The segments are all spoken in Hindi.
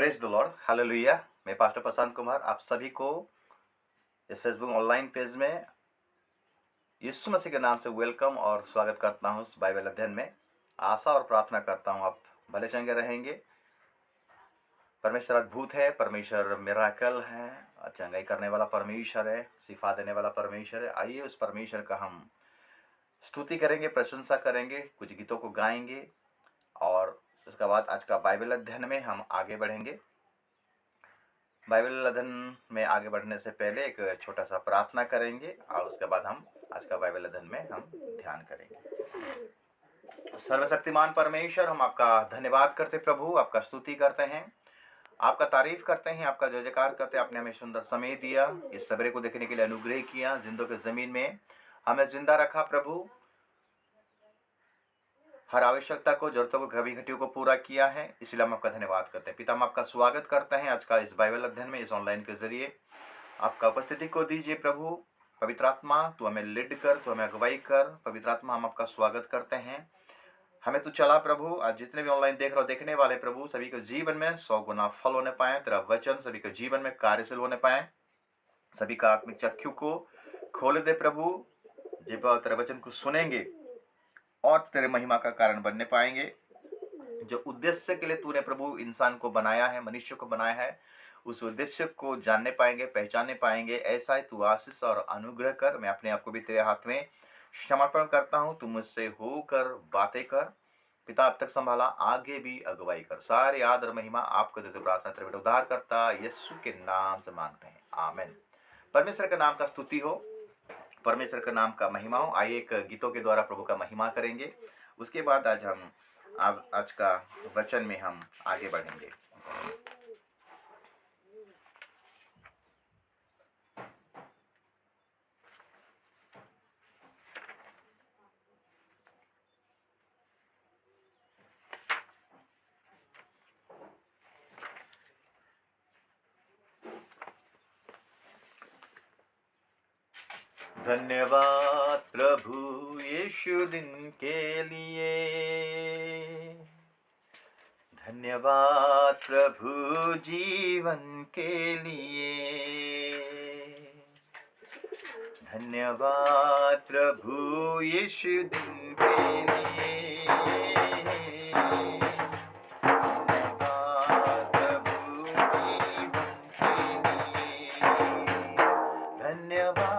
Praise the Lord, hallelujah. मैं पास्टर प्रशांत कुमार आप सभी को इस फेसबुक ऑनलाइन पेज में यीशु मसीह के नाम से वेलकम और स्वागत करता हूँ। इस बाइबल अध्ययन में आशा और प्रार्थना करता हूँ आप भले चंगे रहेंगे। परमेश्वर अद्भुत है, परमेश्वर मिराकल है, चंगाई करने वाला परमेश्वर है, शिफा देने वाला परमेश्वर है। आइए उस परमेश्वर का हम स्तुति करेंगे, प्रशंसा करेंगे, कुछ गीतों को गाएंगे और उसके बाद आज का बाइबल अध्ययन में हम आगे बढ़ेंगे। बाइबल अध्ययन में आगे बढ़ने से पहले एक छोटा सा प्रार्थना करेंगे और उसके बाद हम आज का बाइबल अध्ययन में हम ध्यान करेंगे। सर्वशक्तिमान परमेश्वर, हम आपका धन्यवाद करते प्रभु, आपका स्तुति करते हैं, आपका तारीफ करते हैं, आपका जय जयकार करते हैं। आपने हमें सुंदर समय दिया, इस सवेरे को देखने के लिए अनुग्रह किया, जिंदों के जमीन में हमें जिंदा रखा प्रभु। हर आवश्यकता को, जरूरतों को, कभी घटियों को पूरा किया है, इसलिए हम आपका धन्यवाद करते हैं। पिता, हम आपका स्वागत करते हैं आज का इस बाइबल अध्ययन में, इस ऑनलाइन के जरिए आपका उपस्थिति को दीजिए प्रभु। पवित्र आत्मा तू हमें लीड कर, तू हमें अगुवाई कर। पवित्र आत्मा, हम आपका स्वागत करते हैं, हमें तू चला प्रभु। आज जितने भी ऑनलाइन देख रहे हो, देखने वाले प्रभु, सभी के जीवन में 100 गुना फल होने पाए, तेरा वचन सभी के जीवन में कार्यशील होने पाए, सभी का आत्मिक चक्षु को खोल दे प्रभु। जब तेरे वचन को सुनेंगे और तेरे महिमा का कारण बनने पाएंगे। जो उद्देश्य के लिए तूने प्रभु इंसान को बनाया है, मनुष्य को बनाया है, उस उद्देश्य को जानने पाएंगे, पहचानने पाएंगे। ऐसा ही तू आशीष और अनुग्रह कर। मैं अपने आप को भी तेरे हाथ में समर्पण करता हूँ। तू मुझसे होकर बातें कर पिता, अब तक संभाला, आगे भी अगुवाई कर। सारी आदर महिमा आपको देते प्रार्थना तेरे बेटे उद्धार करता यीशु के नाम से मांगते हैं, आमीन। परमेश्वर के नाम का स्तुति हो, परमेश्वर के नाम का महिमा हो। आइए एक गीतों के द्वारा प्रभु का महिमा करेंगे, उसके बाद आज का वचन में हम आगे बढ़ेंगे। धन्यवाद प्रभु यीशु दिन के लिए, धन्यवाद प्रभु जीवन के लिए, धन्यवाद प्रभु यीशु दिन के लिए, धन्यवाद प्रभु जीवन के लिए, धन्यवाद।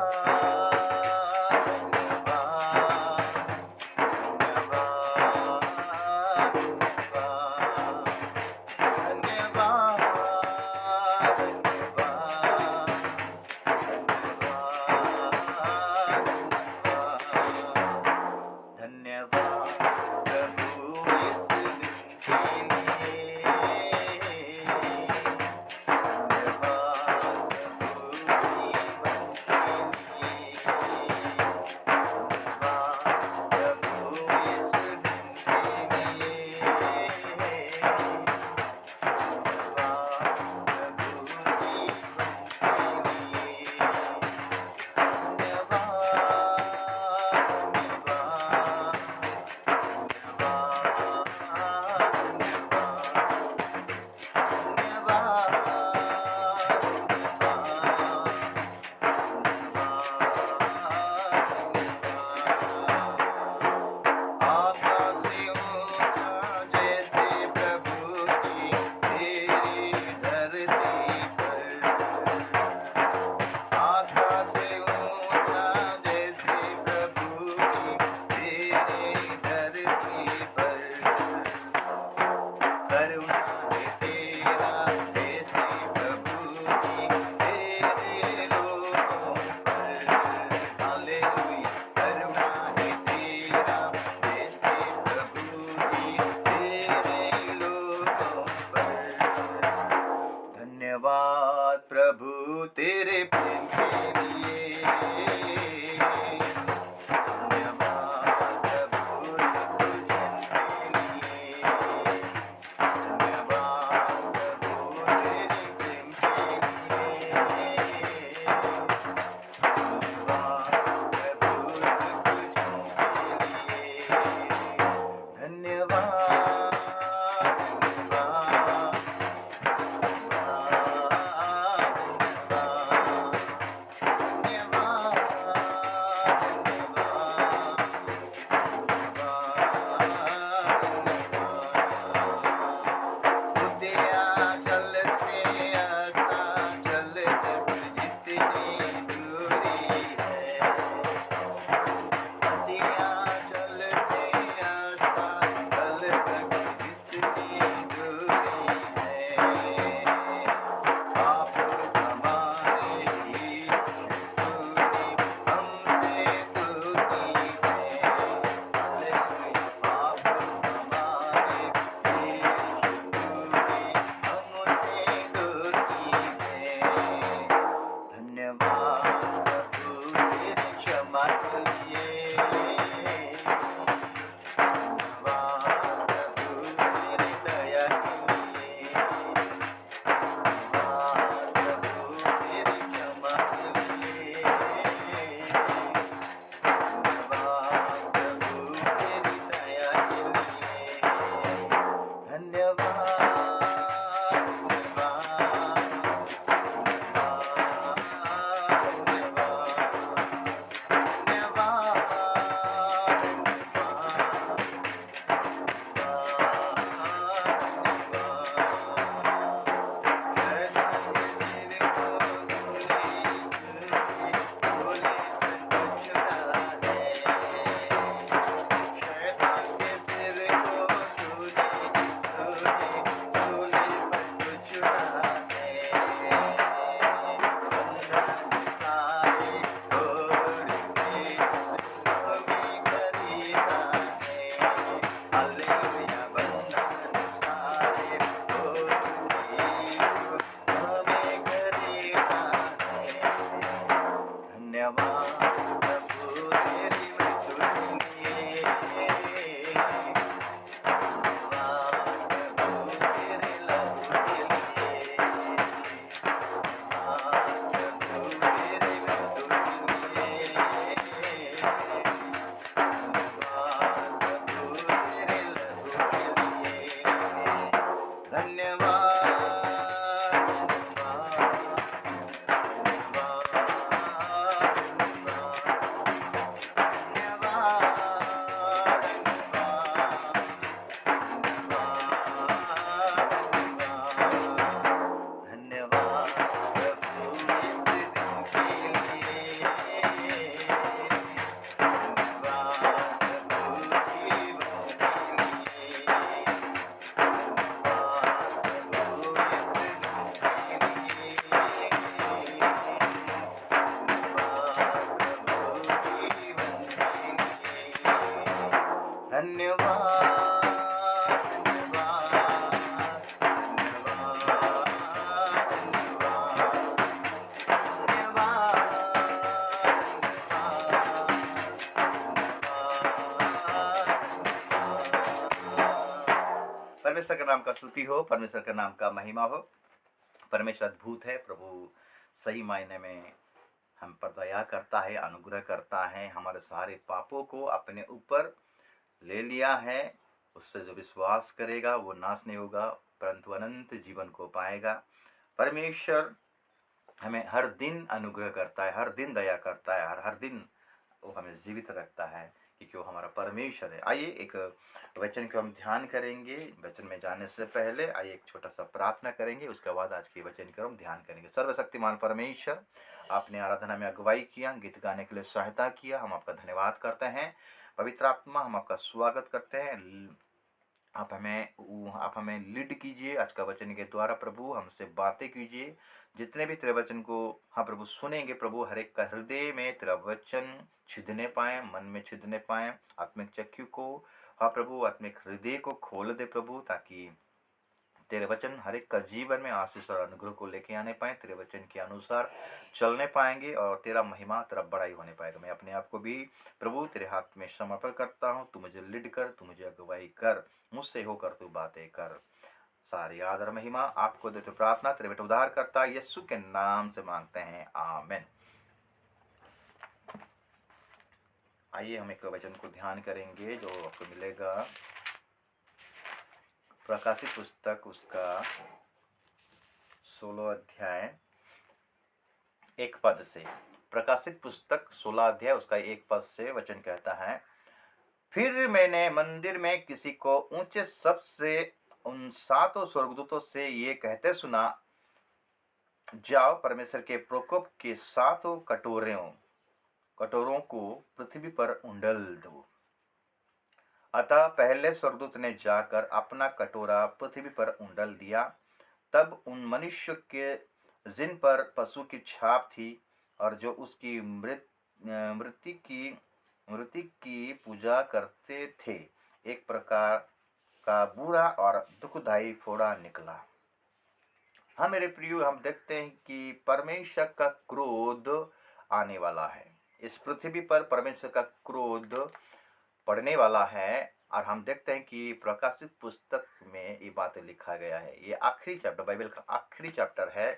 परमेश्वर का नाम का स्तुति हो, परमेश्वर का नाम का महिमा हो। परमेश्वर अद्भुत है। प्रभु सही मायने में हम पर दया करता है, अनुग्रह करता है। हमारे सारे पापों को अपने ऊपर ले लिया है। उससे जो विश्वास करेगा वो नाश नहीं होगा परंतु अनंत जीवन को पाएगा। परमेश्वर हमें हर दिन अनुग्रह करता है, हर दिन दया करता है, हर दिन वो हमें जीवित रखता है क्योंकि वो हमारा परमेश्वर है। आइए एक वचन को हम ध्यान करेंगे। वचन में जाने से पहले आइए एक छोटा सा प्रार्थना करेंगे, उसके बाद आज के वचन को हम ध्यान करेंगे। सर्वशक्तिमान परमेश्वर, आपने आराधना में अगुवाई किया, गीत गाने के लिए सहायता किया, हम आपका धन्यवाद करते हैं। पवित्र आत्मा, हम आपका स्वागत करते हैं। आप हमें लीड कीजिए आज का वचन के द्वारा। प्रभु हमसे बातें कीजिए। जितने भी तेरे वचन को हाँ प्रभु सुनेंगे, प्रभु हर एक का हृदय में तेरा वचन छिदने पाए, मन में छिदने पाए। आत्मिक चक्षु को हाँ प्रभु, आत्मिक हृदय को खोल दे प्रभु, ताकि तेरे वचन हर एक का जीवन में आशीष और अनुग्रह को लेके आने पाए। तेरे वचन के अनुसार चलने पाएंगे और तेरा महिमा, तेरा बड़ाई होने पाएगा। मैं अपने आप को भी प्रभु तेरे हाथ में समर्पण करता हूँ। तू मुझे लीड कर, तू मुझे अगुवाई कर, मुझसे होकर तू बातें कर। सारी आदर महिमा आपको देते प्रार्थना तेरे बेटे उद्धार करता यीशु के नाम से मांगते हैं, आमीन। आइए हम एक वचन को ध्यान करेंगे जो आपको मिलेगा प्रकाशित पुस्तक उसका 16 अध्याय 1 पद से। प्रकाशित पुस्तक 16 अध्याय उसका 1 पद से वचन कहता है, फिर मैंने मंदिर में किसी को ऊंचे शब्द से उन 7 स्वर्गदूतों से ये कहते सुना, जाओ परमेश्वर के प्रकोप के 7 कटोरों को पृथ्वी पर उंडेल दो। अतः पहले स्वर्गदूत ने जाकर अपना कटोरा पृथ्वी पर उंडेल दिया। तब उन मनुष्य के जिन पर पशु की छाप थी और जो उसकी मृत्यु की पूजा करते थे, एक प्रकार का बुरा और दुखदायी फोड़ा निकला। हाँ मेरे प्रियो, हम देखते हैं कि परमेश्वर का क्रोध आने वाला है। इस पृथ्वी पर परमेश्वर का क्रोध पड़ने वाला है। और हम देखते हैं कि प्रकाशित पुस्तक में ये बातें लिखा गया है। ये आखिरी चैप्टर, बाइबल का आखिरी चैप्टर है,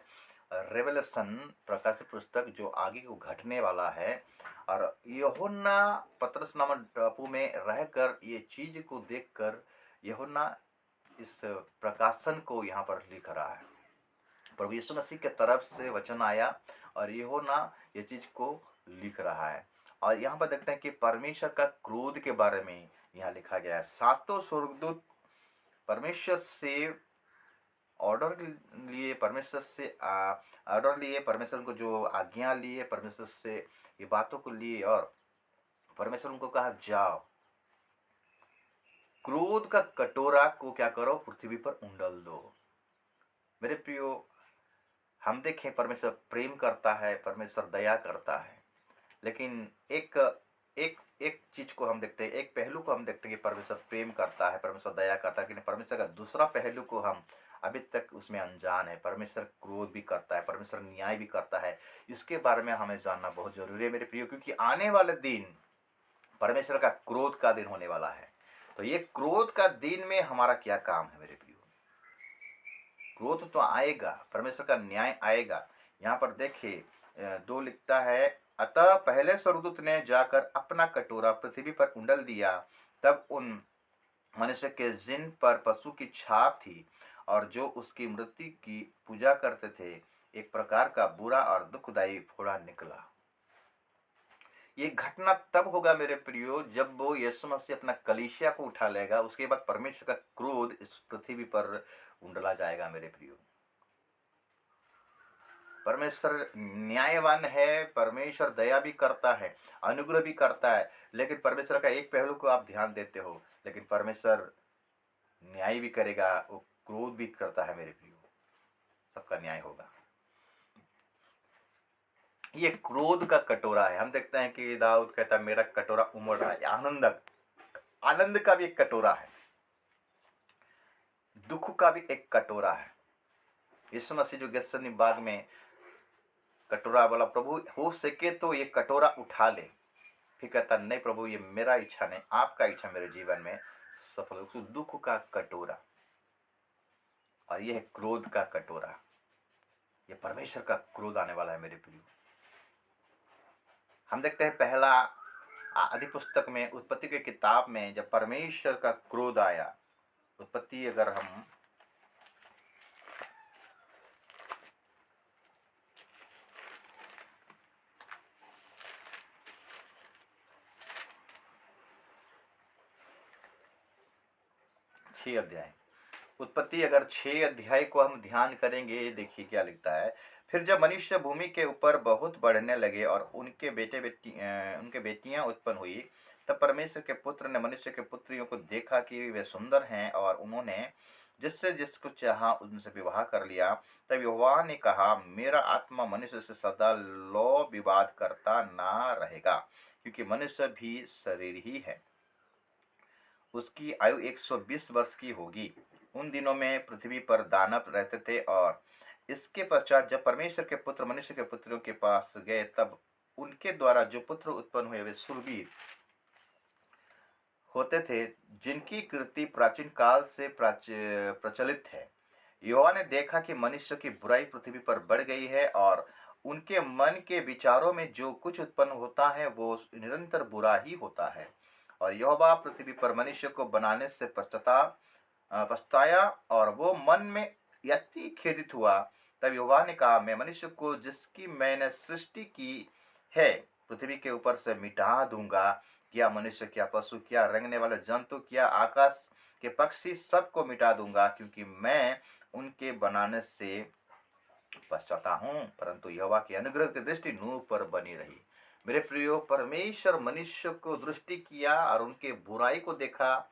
रेवलेशन प्रकाशित पुस्तक, जो आगे को घटने वाला है। और यूहन्ना पतरस नामक टापू में रहकर ये चीज को देखकर यूहन्ना इस प्रकाशन को यहाँ पर लिख रहा है। प्रभु यीशु मसीह के तरफ से वचन आया और यूहन्ना ये चीज को लिख रहा है। और यहाँ पर देखते हैं कि परमेश्वर का क्रोध के बारे में यहाँ लिखा गया है। सातों स्वर्गदूत परमेश्वर से ऑर्डर लिए, परमेश्वर से ऑर्डर लिए, परमेश्वर को जो आज्ञा लिए, परमेश्वर से ये बातों को लिए, और परमेश्वर उनको कहा जाओ क्रोध का कटोरा को क्या करो, पृथ्वी पर उंडल दो। मेरे प्रियो, हम देखें परमेश्वर प्रेम करता है, परमेश्वर दया करता है, लेकिन एक एक एक चीज को हम देखते हैं, एक पहलू को हम देखते हैं कि परमेश्वर प्रेम करता है, परमेश्वर दया करता है, लेकिन परमेश्वर का दूसरा पहलू को हम अभी तक उसमें अनजान है। परमेश्वर क्रोध भी करता है, परमेश्वर न्याय भी करता है। इसके बारे में हमें जानना बहुत जरूरी है मेरे प्रियो, क्योंकि आने वाले दिन परमेश्वर का क्रोध का दिन होने वाला है। तो ये क्रोध का दिन में हमारा क्या काम है मेरे प्रियो? क्रोध तो आएगा, परमेश्वर का न्याय आएगा। यहाँ पर देखिए 2 लिखता है, अतः पहले स्वर्गदूत ने जाकर अपना कटोरा पृथ्वी पर उंडल दिया। तब उन मनुष्य के जिन पर पशु की छाप थी और जो उसकी मृत्यु की पूजा करते थे, एक प्रकार का बुरा और दुखदायी फोड़ा निकला। ये घटना तब होगा मेरे प्रियो, जब वो यीशु मसीह अपना कलीसिया को उठा लेगा। उसके बाद परमेश्वर का क्रोध इस पृथ्वी पर उंडला जाएगा मेरे प्रियो। परमेश्वर न्यायवान है, परमेश्वर दया भी करता है, अनुग्रह भी करता है, लेकिन परमेश्वर का एक पहलू को आप ध्यान देते हो, लेकिन परमेश्वर न्याय भी करेगा, वो क्रोध भी करता है मेरे प्रियो। सबका न्याय होगा। ये क्रोध का कटोरा है। हम देखते हैं कि दाऊद कहता है मेरा कटोरा उमड़ रहा है। आनंद का भी एक कटोरा है, दुख का भी एक कटोरा है। यीशु मसीह जो गेत्सेमनी बाग में कटोरा बोला, प्रभु हो सके तो ये कटोरा उठा ले, फिर कहता नहीं प्रभु ये मेरा इच्छा नहीं, आपका इच्छा मेरे जीवन में सफल हो। दुख का कटोरा, और यह क्रोध का कटोरा, ये परमेश्वर का क्रोध आने वाला है मेरे प्रियो। हम देखते हैं पहला आदि पुस्तक में, उत्पत्ति के किताब में, जब परमेश्वर का क्रोध आया। उत्पत्ति अगर हम अध्याय, उत्पत्ति अगर 6 अध्याय को हम ध्यान करेंगे, देखिए क्या लिखता है। फिर जब मनुष्य भूमि के ऊपर बहुत बढ़ने लगे और उनके बेटियां उत्पन्न हुई, तब परमेश्वर के पुत्र ने मनुष्य के पुत्रियों को देखा कि वे सुंदर हैं, और उन्होंने जिससे जिसको चाहा उनसे विवाह कर लिया। तब यहोवा ने कहा, मेरा आत्मा मनुष्य से सदा लौ विवाद करता ना रहेगा, क्योंकि मनुष्य भी शरीर ही है। उसकी आयु 120 वर्ष की होगी। उन दिनों में पृथ्वी पर दानव रहते थे। और इसके पश्चात जब परमेश्वर के पुत्र मनुष्य के पुत्रों के पास गए, तब उनके द्वारा जो पुत्र उत्पन्न हुए वे शूरवीर होते थे, जिनकी कृति प्राचीन काल से प्रचलित है। यहोवा ने देखा कि मनुष्य की बुराई पृथ्वी पर बढ़ गई है, और उनके मन के विचारों में जो कुछ उत्पन्न होता है वो निरंतर बुरा ही होता है। और यहोवा पृथ्वी पर मनुष्य को बनाने से पछताया, और वो मन में अति खेदित हुआ। तब यहोवा ने कहा, मैं मनुष्य को जिसकी मैंने सृष्टि की है पृथ्वी के ऊपर से मिटा दूंगा। क्या मनुष्य, क्या पशु, क्या रेंगने वाले जंतु, क्या आकाश के पक्षी, सबको मिटा दूंगा, क्योंकि मैं उनके बनाने से पछताता हूँ। परंतु यहोवा की अनुग्रह की दृष्टि नूह पर बनी रही। मेरे प्रियो, परमेश्वर मनुष्य को दृष्टि किया और उनके बुराई को देखा,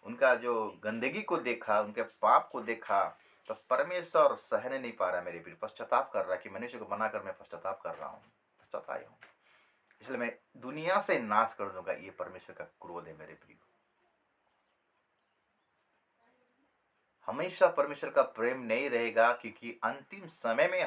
उनका जो गंदगी को देखा, उनके पाप को देखा, तो परमेश्वर सहने नहीं पा रहा मेरे प्रियो, पश्चाताप कर रहा कि मनुष्य को बनाकर मैं पश्चाताप कर रहा हूँ, पश्चाताया हूँ, इसलिए मैं दुनिया से नाश कर दूंगा। ये परमेश्वर का क्रोध है मेरे प्रियो। हमेशा परमेश्वर का प्रेम नहीं रहेगा, क्योंकि अंतिम समय में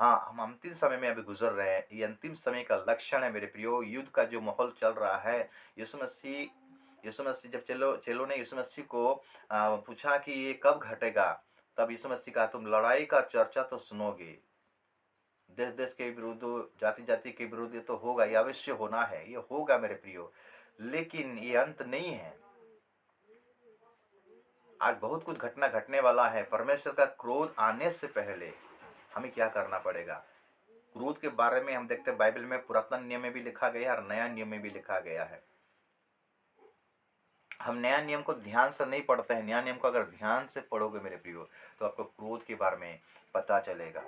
हाँ, हम अंतिम समय में अभी गुजर रहे हैं। ये अंतिम समय का लक्षण है मेरे प्रियो। युद्ध का जो माहौल चल रहा है, यीशु मसीह जब चेलों ने यीशु मसीह को पूछा कि ये कब घटेगा, तब यीशु मसीह कहा, तुम लड़ाई का चर्चा तो सुनोगे, देश देश के विरुद्ध, जाति जाति के विरुद्ध, ये तो होगा, ये अवश्य होना है, ये होगा मेरे प्रियो। लेकिन ये अंत नहीं है। आज बहुत कुछ घटना घटने वाला है। परमेश्वर का क्रोध आने से पहले हमें क्या करना पड़ेगा? क्रोध के बारे में हम देखते हैं बाइबल में, पुरातन नियम में भी लिखा गया है और नया नियम में भी लिखा गया है। हम नया नियम को ध्यान से नहीं पढ़ते हैं। नया नियम को अगर ध्यान से पढ़ोगे मेरे प्रियो, तो आपको क्रोध के बारे में पता चलेगा।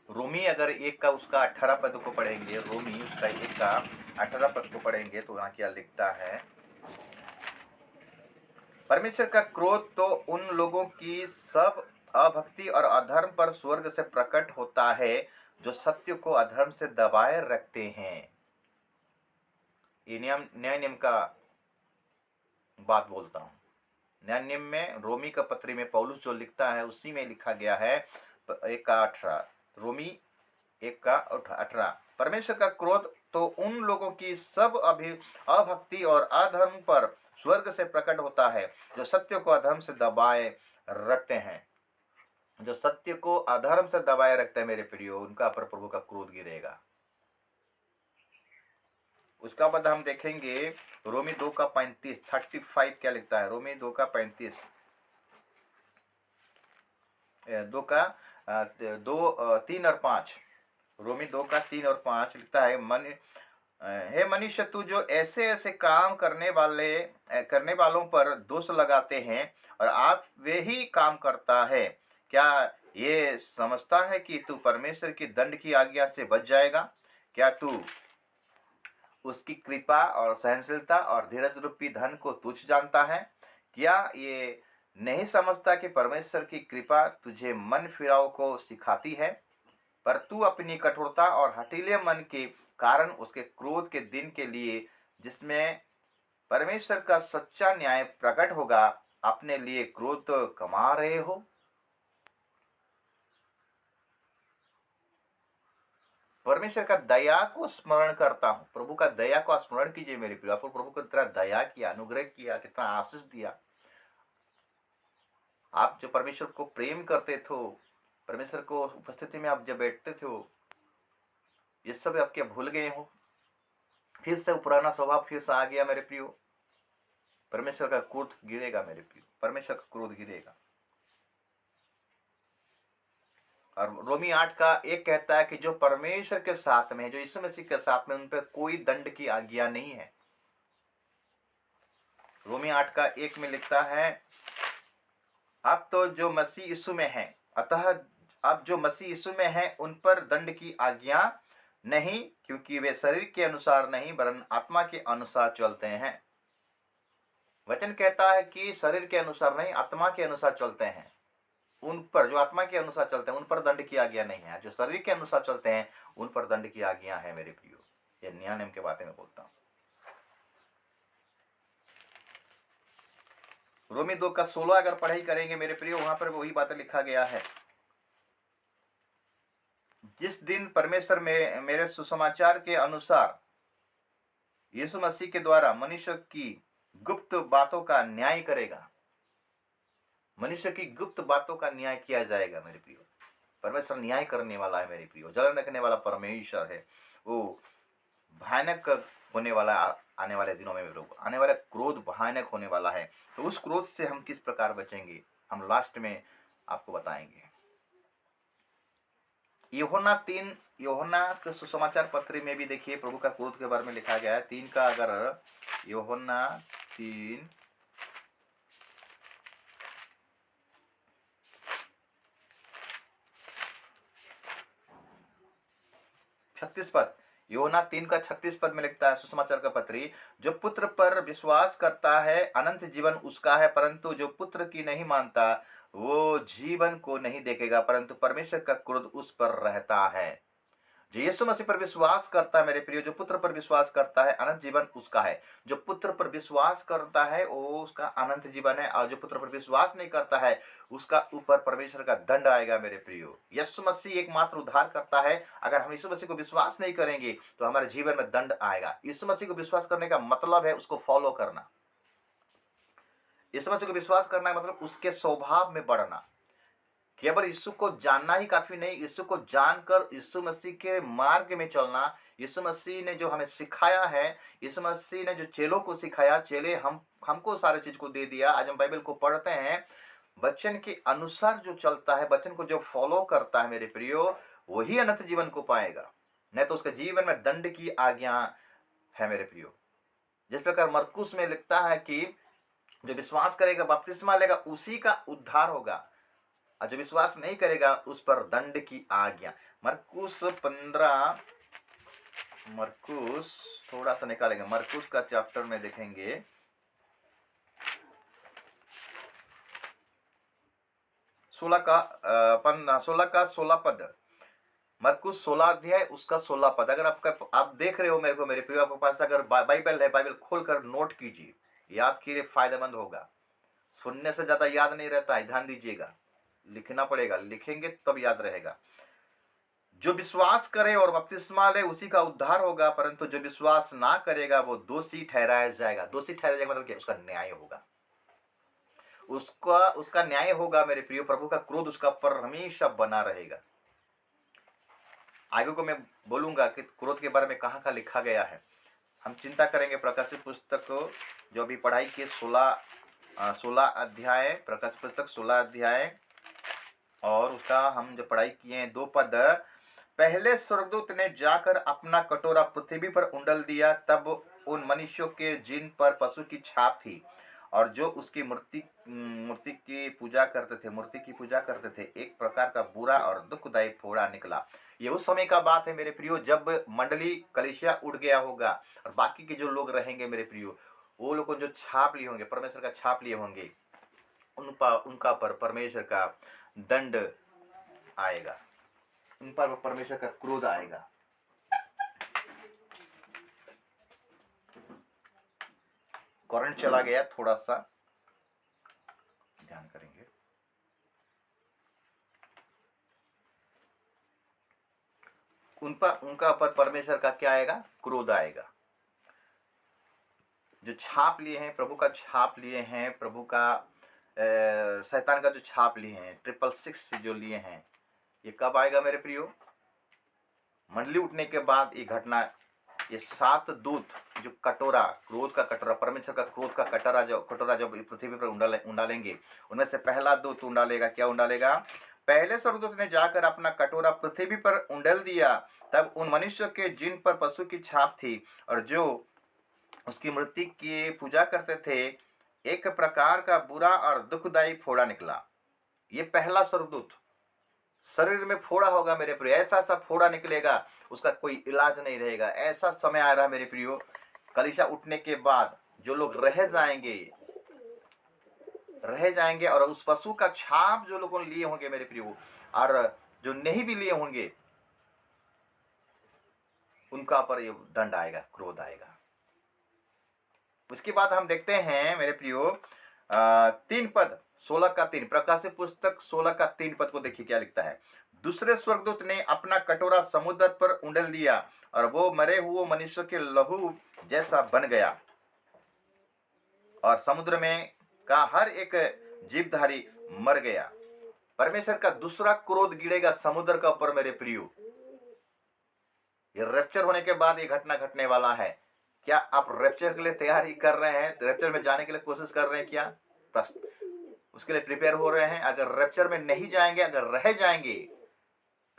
रोमी अगर 1 का उसका 18 पद को पढ़ेंगे, रोमी उसका 1 का 18 पद को पढ़ेंगे, तो यहाँ क्या लिखता है? परमेश्वर का क्रोध तो उन लोगों की सब अभक्ति और अधर्म पर स्वर्ग से प्रकट होता है, जो सत्य को अधर्म से दबाए रखते हैं। ये नया नियम का बात बोलता हूँ। नया नियम में रोमी का पत्री में पौलुस जो लिखता है, उसी में लिखा गया है 1 का 18, रोमी 1 का 18। परमेश्वर का क्रोध तो उन लोगों की सब अभक्ति और अधर्म पर स्वर्ग से प्रकट होता है, जो सत्य को अधर्म से दबाए रखते हैं। जो सत्य को अधर्म से दबाए रखते हैं मेरे प्रियो, उनका पर प्रभु का क्रोध गिरेगा। उसका बाद हम देखेंगे रोमी 2 का 35, 35 क्या लिखता है? रोमी 2 का 35, 2 का 3 और 5, रोमी 2 का 3 और 5 लिखता है, हे मनुष्य, तू जो ऐसे ऐसे काम करने वालों पर दोष लगाते हैं और आप वे ही काम करता है, क्या ये समझता है कि तू परमेश्वर की दंड की आज्ञा से बच जाएगा? क्या तू उसकी कृपा और सहनशीलता और धीरज रूपी धन को तुच्छ जानता है? क्या ये नहीं समझता कि परमेश्वर की कृपा तुझे मन फिराव को सिखाती है? पर तू अपनी कठोरता और हठीले मन के कारण उसके क्रोध के दिन के लिए, जिसमें परमेश्वर का सच्चा न्याय प्रकट होगा, अपने लिए क्रोध तो कमा रहे हो। परमेश्वर का दया को स्मरण करता हूं। प्रभु का दया को स्मरण कीजिए मेरे प्रिय। आपको प्रभु को कितना दया किया, अनुग्रह किया, कितना आशीष दिया। आप जो परमेश्वर को प्रेम करते थे, परमेश्वर को उपस्थिति में आप जब बैठते थे, ये सब आप क्या भूल गए हो? फिर से पुराना स्वभाव फिर से आ गया मेरे प्रियो। परमेश्वर का क्रोध गिरेगा मेरे प्रियो, परमेश्वर का क्रोध गिरेगा। और रोमी 8 का 1 कहता है कि जो परमेश्वर के साथ में, जो यीशु मसीह के साथ में, उन पर कोई दंड की आज्ञा नहीं है। रोमी 8 का 1 में लिखता है, अब तो जो मसीह यीशु में है, अतः अब जो मसीह यीशु में है, उन पर दंड की आज्ञा नहीं, क्योंकि वे शरीर के अनुसार नहीं वरन आत्मा के अनुसार चलते हैं। वचन कहता है कि शरीर के अनुसार नहीं, आत्मा के अनुसार चलते हैं। उन पर, जो आत्मा के अनुसार चलते हैं, उन पर दंड की आज्ञा नहीं है। जो शरीर के अनुसार चलते हैं, उन पर दंड की आज्ञा है मेरे प्रियो। ये नया नियम के बातें में बोलता हूं। रोमी 2 का 16 अगर पढ़ाई करेंगे मेरे प्रियो, वहां पर वही बातें लिखा गया है। जिस दिन परमेश्वर में मेरे सुसमाचार के अनुसार यीशु मसीह के द्वारा मनुष्य की गुप्त बातों का न्याय करेगा। मनुष्य की गुप्त बातों का न्याय किया जाएगा मेरे प्रियो। परमेश्वर न्याय करने वाला है मेरे प्रियो। जलन रखने वाला परमेश्वर है। वो भयानक होने वाला, आने वाले दिनों में लोग, आने वाला क्रोध भयानक होने वाला है। तो उस क्रोध से हम किस प्रकार बचेंगे, हम लास्ट में आपको बताएंगे। यूहन्ना 3, यूहन्ना के सुसमाचार पत्र में भी देखिए प्रभु का क्रोध के बारे में लिखा गया है। 3 का अगर यूहन्ना 3 36 पद, यूहन्ना 3 का 36 पद में लिखता है सुसमाचार का पत्री, जो पुत्र पर विश्वास करता है अनंत जीवन उसका है, परंतु जो पुत्र की नहीं मानता वो जीवन को नहीं देखेगा, परंतु परमेश्वर का क्रोध उस पर रहता है। जो यीशु मसीह पर विश्वास करता है मेरे प्रियो, जो पुत्र पर विश्वास करता है, अनंत जीवन उसका है। जो पुत्र पर विश्वास करता है वो उसका अनंत जीवन है, और जो पुत्र पर विश्वास नहीं करता है उसका ऊपर परमेश्वर का दंड आएगा मेरे प्रियो। यीशु मसीह एकमात्र उद्धार करता है। अगर हम यीशु मसीह को विश्वास नहीं करेंगे तो हमारे जीवन में दंड आएगा। यीशु मसीह को विश्वास करने का मतलब है उसको फॉलो करना। यीशु मसीह को विश्वास करना मतलब उसके स्वभाव में बढ़ना। केवल यीशु को जानना ही काफी नहीं, यीशु को जानकर यीशु मसीह के मार्ग में चलना। यीशु मसीह ने जो हमें सिखाया है, यीशु मसीह ने जो चेलों को सिखाया, चेले हमको सारे चीज को दे दिया। आज हम बाइबल को पढ़ते हैं, वचन के अनुसार जो चलता है, वचन को जो फॉलो करता है मेरे प्रियो, वही अनंत जीवन को पाएगा, नहीं तो उसके जीवन में दंड की आज्ञा है मेरे प्रियो। जिस प्रकार मरकुस में लिखता है कि जो विश्वास करेगा, बपतिस्मा लेगा, उसी का उद्धार होगा, और जो विश्वास नहीं करेगा उस पर दंड की आज्ञा। मरकुस 15, मरकुस थोड़ा सा निकालेंगे, मरकुस का चैप्टर में देखेंगे 16 पद, मरकुस 16 अध्याय उसका 16 पद। अगर आप देख रहे हो मेरे को मेरे प्रिय, आपके पास अगर बाइबल है, बाइबल खोलकर नोट कीजिए, याद कीजिए, फायदेमंद होगा। सुनने से ज्यादा याद नहीं रहता है, ध्यान दीजिएगा, लिखना पड़ेगा, लिखेंगे तब याद रहेगा। जो विश्वास करे और बपतिस्मा ले उसी का उद्धार होगा, परंतु जो विश्वास ना करेगा वो दोषी ठहराया जाएगा। दोषी ठहराया जाएगा मतलब क्या? उसका न्याय होगा, उसका न्याय होगा मेरे प्रियो। प्रभु का क्रोध उसका पर हमेशा बना रहेगा। आगे को मैं बोलूंगा कि क्रोध के बारे में कहाँ का लिखा गया है। हम चिंता करेंगे प्रकाशित पुस्तक को, जो अभी पढ़ाई की 16 अध्याय, प्रकाशित पुस्तक 16 अध्याय, और उसका हम जो पढ़ाई किए हैं 2 पद। पहले स्वर्गदूत ने जाकर अपना कटोरा पृथ्वी पर उंडल दिया, तब उन मनुष्यों के जिन पर पशु की छाप थी और जो उसकी मूर्ति की पूजा करते थे, एक प्रकार का बुरा और दुखदायी फोड़ा निकला। ये उस समय का बात है मेरे प्रियो, जब मंडली कलीसिया उड़ गया होगा और बाकी के जो लोग रहेंगे मेरे प्रियो, वो लोग जो छाप लिए होंगे, परमेश्वर का छाप लिए होंगे, उनका पर परमेश्वर का दंड आएगा, उन पर परमेश्वर का क्रोध आएगा। करंट चला गया, थोड़ा सा ध्यान करेंगे। उनका पर परमेश्वर का क्या आएगा? क्रोध आएगा। जो छाप लिए हैं, प्रभु का छाप लिए हैं, प्रभु का शैतान का जो छाप लिए हैं, 666 जो लिए हैं, ये कब आएगा मेरे प्रियो? मंडली उठने के बाद ये घटना, ये 7 दूत जो कटोरा, क्रोध का कटोरा, परमेश्वर का क्रोध का कटोरा जब पृथ्वी पर उंडालेंगे, उनमें से पहला दूत उंडालेगा। क्या उंडालेगा? पहले स्वर्गदूत ने जाकर अपना कटोरा पृथ्वी पर उंडल दिया, तब उन मनुष्यों के जिन पर पशु की छाप थी और जो उसकी मूर्ति की पूजा करते थे, एक प्रकार का बुरा और दुखदायी फोड़ा निकला। ये पहला स्वर्गदूत, शरीर में फोड़ा होगा मेरे प्रियो, ऐसा सा फोड़ा निकलेगा, उसका कोई इलाज नहीं रहेगा। ऐसा समय आ रहा है मेरे प्रियो, कलीसिया उठने के बाद जो लोग रह जाएंगे और उस पशु का छाप जो लोगों ने लिए होंगे मेरे प्रियो, और जो नहीं भी लिए होंगे, उनका पर ये दंड आएगा, क्रोध आएगा। उसके बाद हम देखते हैं मेरे प्रियो 3 पद, 16 का 3, प्रकाशित पुस्तक 16 का 3 पद को देखिए क्या लिखता है। दूसरे स्वर्गदूत ने अपना कटोरा समुद्र पर उंडल दिया और वो मरे हुए मनुष्य के लहू जैसा बन गया, और समुद्र में का हर एक जीवधारी मर गया। परमेश्वर का दूसरा क्रोध गिरेगा समुद्र का ऊपर मेरे प्रियो। ये रैप्चर होने के बाद ये घटना घटने वाला है। क्या आप रैप्चर के लिए तैयारी कर रहे हैं? रैप्चर में जाने के लिए कोशिश कर रहे हैं क्या? प्रश्न, उसके लिए प्रिपेयर हो रहे हैं? अगर रैप्चर में नहीं जाएंगे, अगर रह जाएंगे,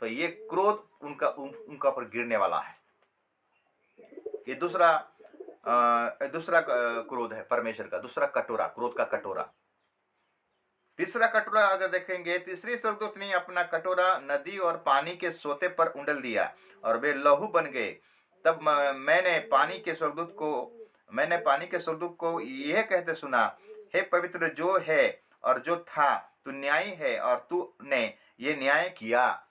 तो ये क्रोध उनका पर गिरने वाला है। ये दूसरा क्रोध है परमेश्वर का, दूसरा कटोरा, क्रोध का कटोरा। तीसरा कटोरा अगर देखेंगे, तीसरी स्वर्गदूत ने अपना कटोरा नदी और पानी के सोते पर उंडल दिया और वे लहू बन गए। तब मैंने पानी के स्वर्गदूत को यह कहते सुना, हे पवित्र जो है और जो था, तू न्यायी है और तूने ये न्याय किया।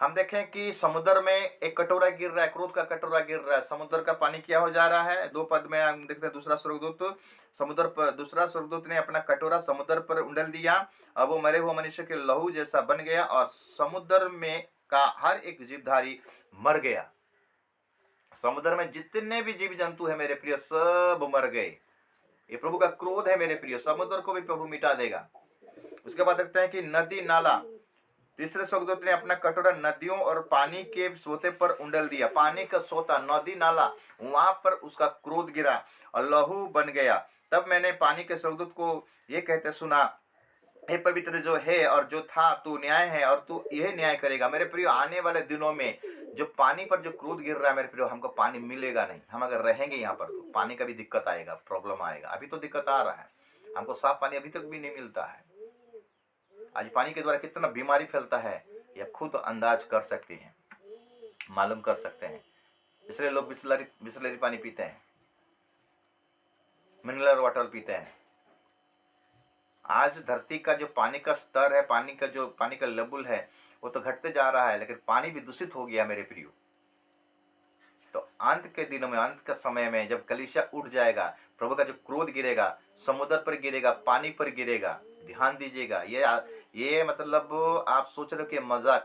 हम देखें कि समुद्र में एक कटोरा गिर रहा है, क्रोध का कटोरा गिर रहा है, समुद्र का पानी क्या हो जा रहा है। 2 पद में हम देखते हैं दूसरा स्वर्गदूत समुद्र पर, दूसरा स्वर्गदूत ने अपना कटोरा समुद्र पर उंडेल दिया। अब वो मरे हुए मनुष्य के लहू जैसा बन गया और समुद्र में का हर एक जीवधारी मर गया। समुद्र में जितने भी जीव जंतु है मेरे प्रिय, सब मर गए। ये प्रभु का क्रोध है मेरे प्रिय, समुद्र को भी प्रभु मिटा देगा। उसके बाद देखते हैं कि नदी नाला, तीसरे स्वर्गदूत ने अपना कटोरा नदियों और पानी के सोते पर उंडेल दिया। पानी का सोता, नदी नाला, वहां पर उसका क्रोध गिरा और लहू बन गया। तब मैंने पानी के स्वर्गदूत को ये कहते सुना, हे पवित्र जो है और जो था, तू न्याय है और तू यह न्याय करेगा। मेरे प्रियो, आने वाले दिनों में जो पानी पर जो क्रोध गिर रहा है मेरे प्रियो, हमको पानी मिलेगा नहीं। हम अगर रहेंगे यहाँ पर तो पानी का भी दिक्कत आएगा, प्रॉब्लम आएगा। अभी तो दिक्कत आ रहा है, हमको साफ पानी अभी तक भी नहीं मिलता है। आज पानी के द्वारा कितना बीमारी फैलता है यह खुद अंदाज कर सकते हैं, मालूम कर सकते हैं। इसलिए लोग बिस्लरी पानी पीते हैं, मिनरल वाटर पीते हैं। आज धरती का जो पानी का स्तर है, पानी का लेवल है, वो तो घटते जा रहा है, लेकिन पानी भी दूषित हो गया मेरे प्रियो। तो अंत के दिनों में, अंत के समय में जब कलीसिया उठ जाएगा, प्रभु का जो क्रोध गिरेगा, समुद्र पर गिरेगा, पानी पर गिरेगा। ध्यान दीजिएगा, ये मतलब आप सोच रहे हो कि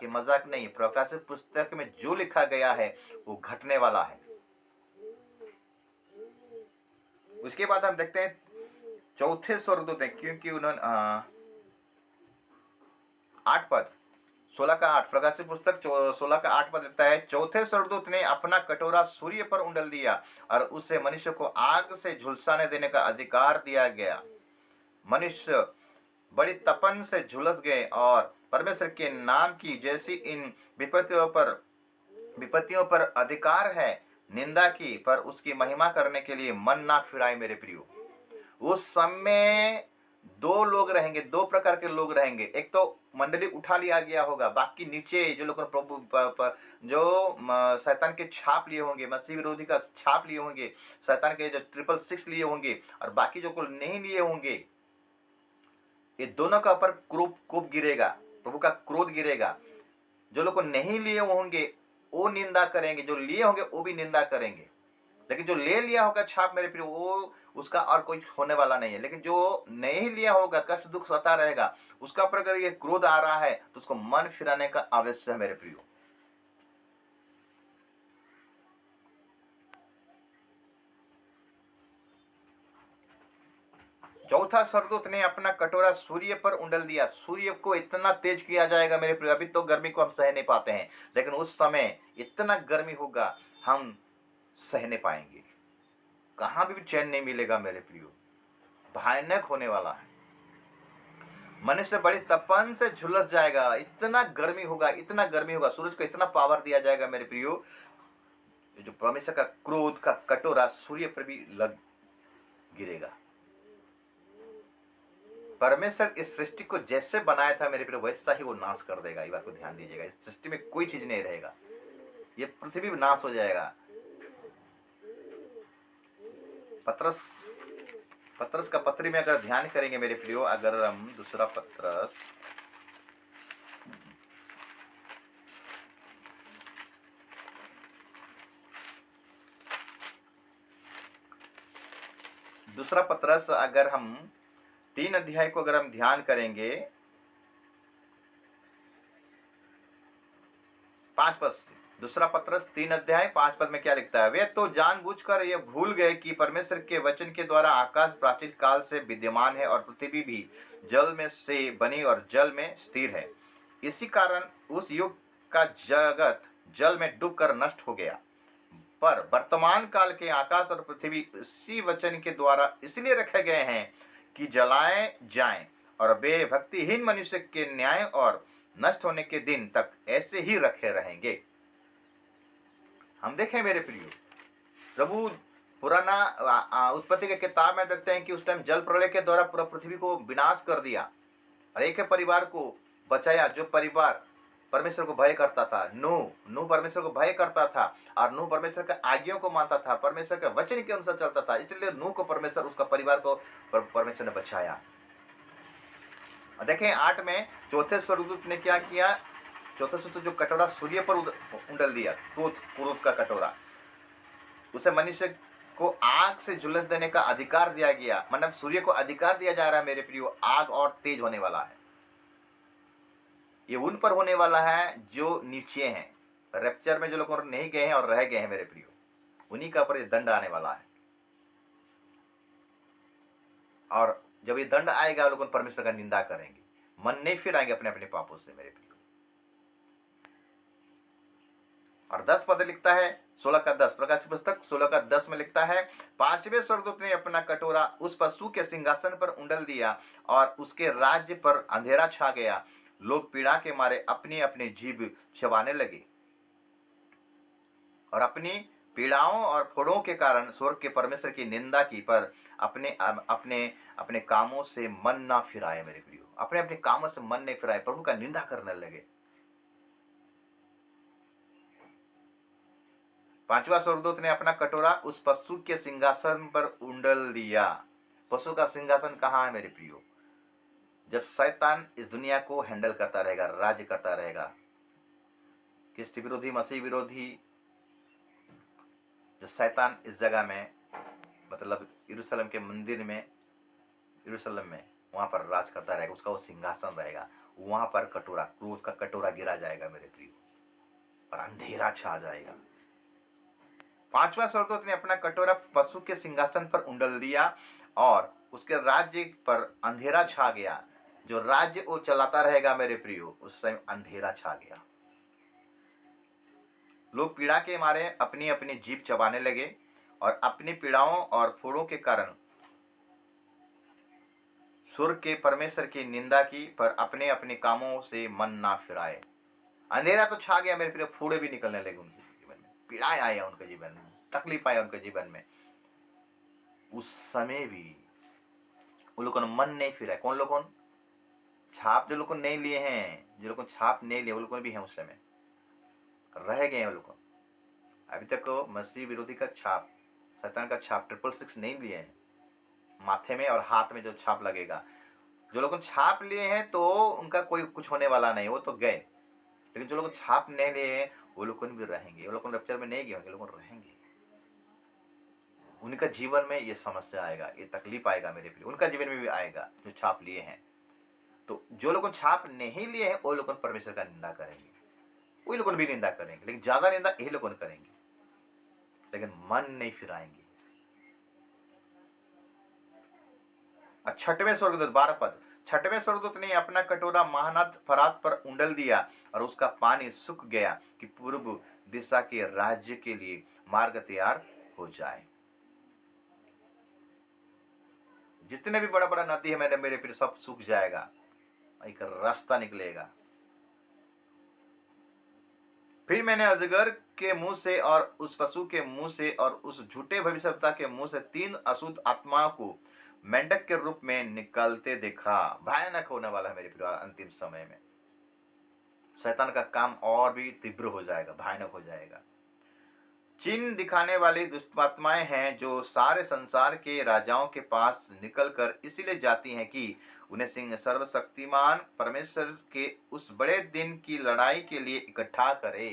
मजाक नहीं। प्रकाशित पुस्तक में जो लिखा गया है वो घटने वाला है। उसके बाद हम देखते हैं चौथे स्वर्गदूत है, क्योंकि उन्होंने 8 पद 16 का 8, प्रकाशित पुस्तक 16 का 8 पद लिखता है, चौथे स्वर्गदूत ने अपना कटोरा सूर्य पर उंडेल दिया और उससे मनुष्य को आग से झुलसाने देने का अधिकार दिया गया। मनुष्य बड़ी तपन से झुलस गए और परमेश्वर के नाम की जैसी इन विपत्तियों पर अधिकार है निंदा की, पर उसकी महिमा करने के लिए मन ना फिराए मेरे प्रियो। उस समय 2 लोग रहेंगे, 2 प्रकार के लोग रहेंगे। एक तो मंडली उठा लिया गया होगा, बाकी नीचे जो लोग प्रभु जो शैतान के छाप लिए होंगे, मसीह विरोधी का छाप लिए होंगे, शैतान के जो 666 लिए होंगे, और बाकी जो को नहीं लिए होंगे, ये दोनों का ऊपर कोप गिरेगा, प्रभु का क्रोध गिरेगा। जो लोग को नहीं लिए होंगे वो निंदा करेंगे, जो लिए होंगे वो भी निंदा करेंगे। लेकिन जो ले लिया होगा छाप मेरे प्रियो, वो उसका और कोई होने वाला नहीं है। लेकिन जो नहीं लिया होगा, कष्ट दुख सता रहेगा, उसका ऊपर अगर ये क्रोध आ रहा है तो उसको मन फिराने का आवश्यक है मेरे प्रियो। चौथा स्वर्गदूत ने अपना कटोरा सूर्य पर उंडेल दिया। सूर्य को इतना तेज किया जाएगा मेरे प्रियो, अभी तो गर्मी को हम सह नहीं पाते हैं, लेकिन उस समय इतना गर्मी होगा हम सह नहीं पाएंगे, कहां भी चैन नहीं मिलेगा मेरे प्रियो। भयानक होने वाला है, मनुष्य बड़ी तपन से झुलस जाएगा। इतना गर्मी होगा, इतना गर्मी होगा, सूरज को इतना पावर दिया जाएगा मेरे प्रियो। जो परमेश्वर का क्रोध का कटोरा सूर्य पर भी लग गिरेगा। परमेश्वर इस सृष्टि को जैसे बनाया था मेरे प्रियो, वैसा ही वो नाश कर देगा। ये बात को ध्यान दीजिएगा, इस सृष्टि में कोई चीज नहीं रहेगा, ये पृथ्वी भी नाश हो जाएगा। पत्रस का पत्री में अगर ध्यान करेंगे मेरे प्रियो, अगर हम दूसरा पत्रस अगर हम 3 अध्याय को अगर हम ध्यान करेंगे, 5 पद, दूसरा पत्रस 3 अध्याय 5 पद में क्या लिखता है, वे तो जानबूझकर ये भूल गए कि परमेश्वर के वचन के द्वारा आकाश प्राचीन काल से विद्यमान है और पृथ्वी भी जल में से बनी और जल में स्थिर है। इसी कारण उस युग का जगत जल में डूबकर नष्ट हो गया, पर वर्तमान काल के आकाश और पृथ्वी इसी वचन के द्वारा इसलिए रखे गए हैं कि जलाए जाएं और वे भक्तिहीन मनुष्य के न्याय और नष्ट होने के दिन तक ऐसे ही रखे रहेंगे। हम देखें मेरे प्रियो, प्रभु पुराना उत्पत्ति के किताब में देखते हैं कि उस टाइम जल प्रलय के द्वारा पूरा पृथ्वी को विनाश कर दिया और एक परिवार को बचाया, जो परिवार परमेश्वर को भय करता था। नूह परमेश्वर को भय करता था और नूह परमेश्वर के आज्ञाओं को मानता था, परमेश्वर के वचन के अनुसार चलता था, इसलिए नूह को परमेश्वर, उसका परिवार को परमेश्वर ने बचाया। देखें 8 में चौथे स्वर्गदूत ने क्या किया, चौथा सूत्र, जो कटोरा सूर्य पर उंडल दिया, क्रोध का कटोरा, उसे मनुष्य को आग से झुलस देने का अधिकार दिया गया। मतलब सूर्य को अधिकार दिया जा रहा है मेरे प्रियो, आग और तेज होने वाला है। ये उन पर होने वाला है जो नीचे हैं, रैप्चर में जो लोग नहीं गए हैं और रह गए हैं मेरे प्रियो, उन्हीं का पर दंड आने वाला है। और जब ये दंड आएगा, लोग परमेश्वर का निंदा करेंगे, मन नहीं फिर आएंगे अपने अपने पापों से मेरे प्रियो। और 10 पद लिखता है, 16 का 10, प्रकाशित पुस्तक 16 का 10 में लिखता है, पांचवें स्वर्गदूत ने अपना कटोरा उस पशु के सिंहासन पर उंडल दिया और उसके राज्य पर अंधेरा छा गया। लोग पीड़ा के मारे अपनी अपनी जीभ चबाने लगे और अपनी पीड़ाओं और फोड़ों के कारण स्वर्ग के परमेश्वर की निंदा की, पर अपने अपने अपने कामों से मन ना फिराए मेरे प्रियो, अपने अपने कामों से मन नहीं फिराए, प्रभु का निंदा करने लगे। पांचवा स्वर्गदूत ने अपना कटोरा उस पशु के सिंहासन पर उंडल दिया। पशु का सिंहासन कहाँ है मेरे प्रियो? जब शैतान इस दुनिया को हैंडल करता रहेगा, राज्य करता रहेगा, क्रिस्त विरोधी, मसीह विरोधी, जो शैतान इस जगह में, मतलब यरूशलेम के मंदिर में, यरूशलेम में वहां पर राज करता रहेगा, उसका वो सिंहासन रहेगा, वहां पर कटोरा, क्रोध का कटोरा गिरा जाएगा मेरे प्रियो, और अंधेरा छा जाएगा। पांचवा स्वर्गदूत ने अपना कटोरा पशु के सिंहासन पर उंडल दिया और उसके राज्य पर अंधेरा छा गया। जो राज्य वो चलाता रहेगा मेरे प्रियो, उस समय अंधेरा छा गया। लोग पीड़ा के मारे अपनी अपनी जीभ चबाने लगे और अपनी पीड़ाओं और फोड़ों के कारण स्वर्ग के परमेश्वर की निंदा की, पर अपने अपने कामों से मन ना फिराए। अंधेरा तो छा गया मेरे प्रिय, फोड़े भी निकलने लगे उनके जीवन में, पीड़ाएं आई उनके जीवन में, तकलीफ आई उनके जीवन में। उस समय भी उन लोगों ने मन नहीं फिराए। कौन लोगों? छाप जो लोगों नहीं लिए हैं, जो लोगों छाप नहीं लिए, वो लोगों भी हैं उस समय, रह गए हैं वो लोग। अभी तक मसीह विरोधी का छाप, शैतान का छाप 666 नहीं लिए हैं, माथे में और हाथ में जो छाप लगेगा। जो लोग छाप लिए हैं तो उनका कोई कुछ होने वाला नहीं, वो तो गए। लेकिन जो लोग छाप नहीं लिए हैं वो लोग भी रहेंगे, वो लोग रप्चर में नहीं गए होंगे, लोग रहेंगे। उनका जीवन में ये समस्या आएगा, ये तकलीफ आएगा मेरे प्रिय, उनका जीवन में भी आएगा जो छाप लिए हैं। तो जो लोग छाप नहीं लिए हैं वो लोग परमेश्वर का निंदा करेंगे, वही लोग भी निंदा करेंगे, लेकिन ज्यादा निंदा यही लोग करेंगे, लेकिन मन नहीं फिराएंगे। छठवें स्वर्गदूत, 12 पद, छठवें स्वर्गदूत ने अपना कटोरा महानद फरात पर उंडल दिया और उसका पानी सूख गया कि पूर्व दिशा के राज्य के लिए मार्ग तैयार हो जाए। जितने भी बड़ा बड़ा नदी है मेरे फिर सब सूख जाएगा, एक रास्ता निकलेगा। फिर मैंने अजगर के मुंह से और उस पशु के मुंह से और उस झूठे भविष्यवक्ता के मुंह से 3 अशुद्ध आत्माओं को मेंढक के रूप में निकलते देखा। भयानक होने वाला है मेरे प्रिय, अंतिम समय में शैतान का काम और भी तीव्र हो जाएगा, भयानक हो जाएगा। चिन्ह दिखाने वाली दुष्टात्माएं हैं जो सारे संसार के राजाओं के पास निकलकर इसीलिए जाती हैं कि उन्हें सिंह सर्वशक्तिमान परमेश्वर के उस बड़े दिन की लड़ाई के लिए इकट्ठा करे।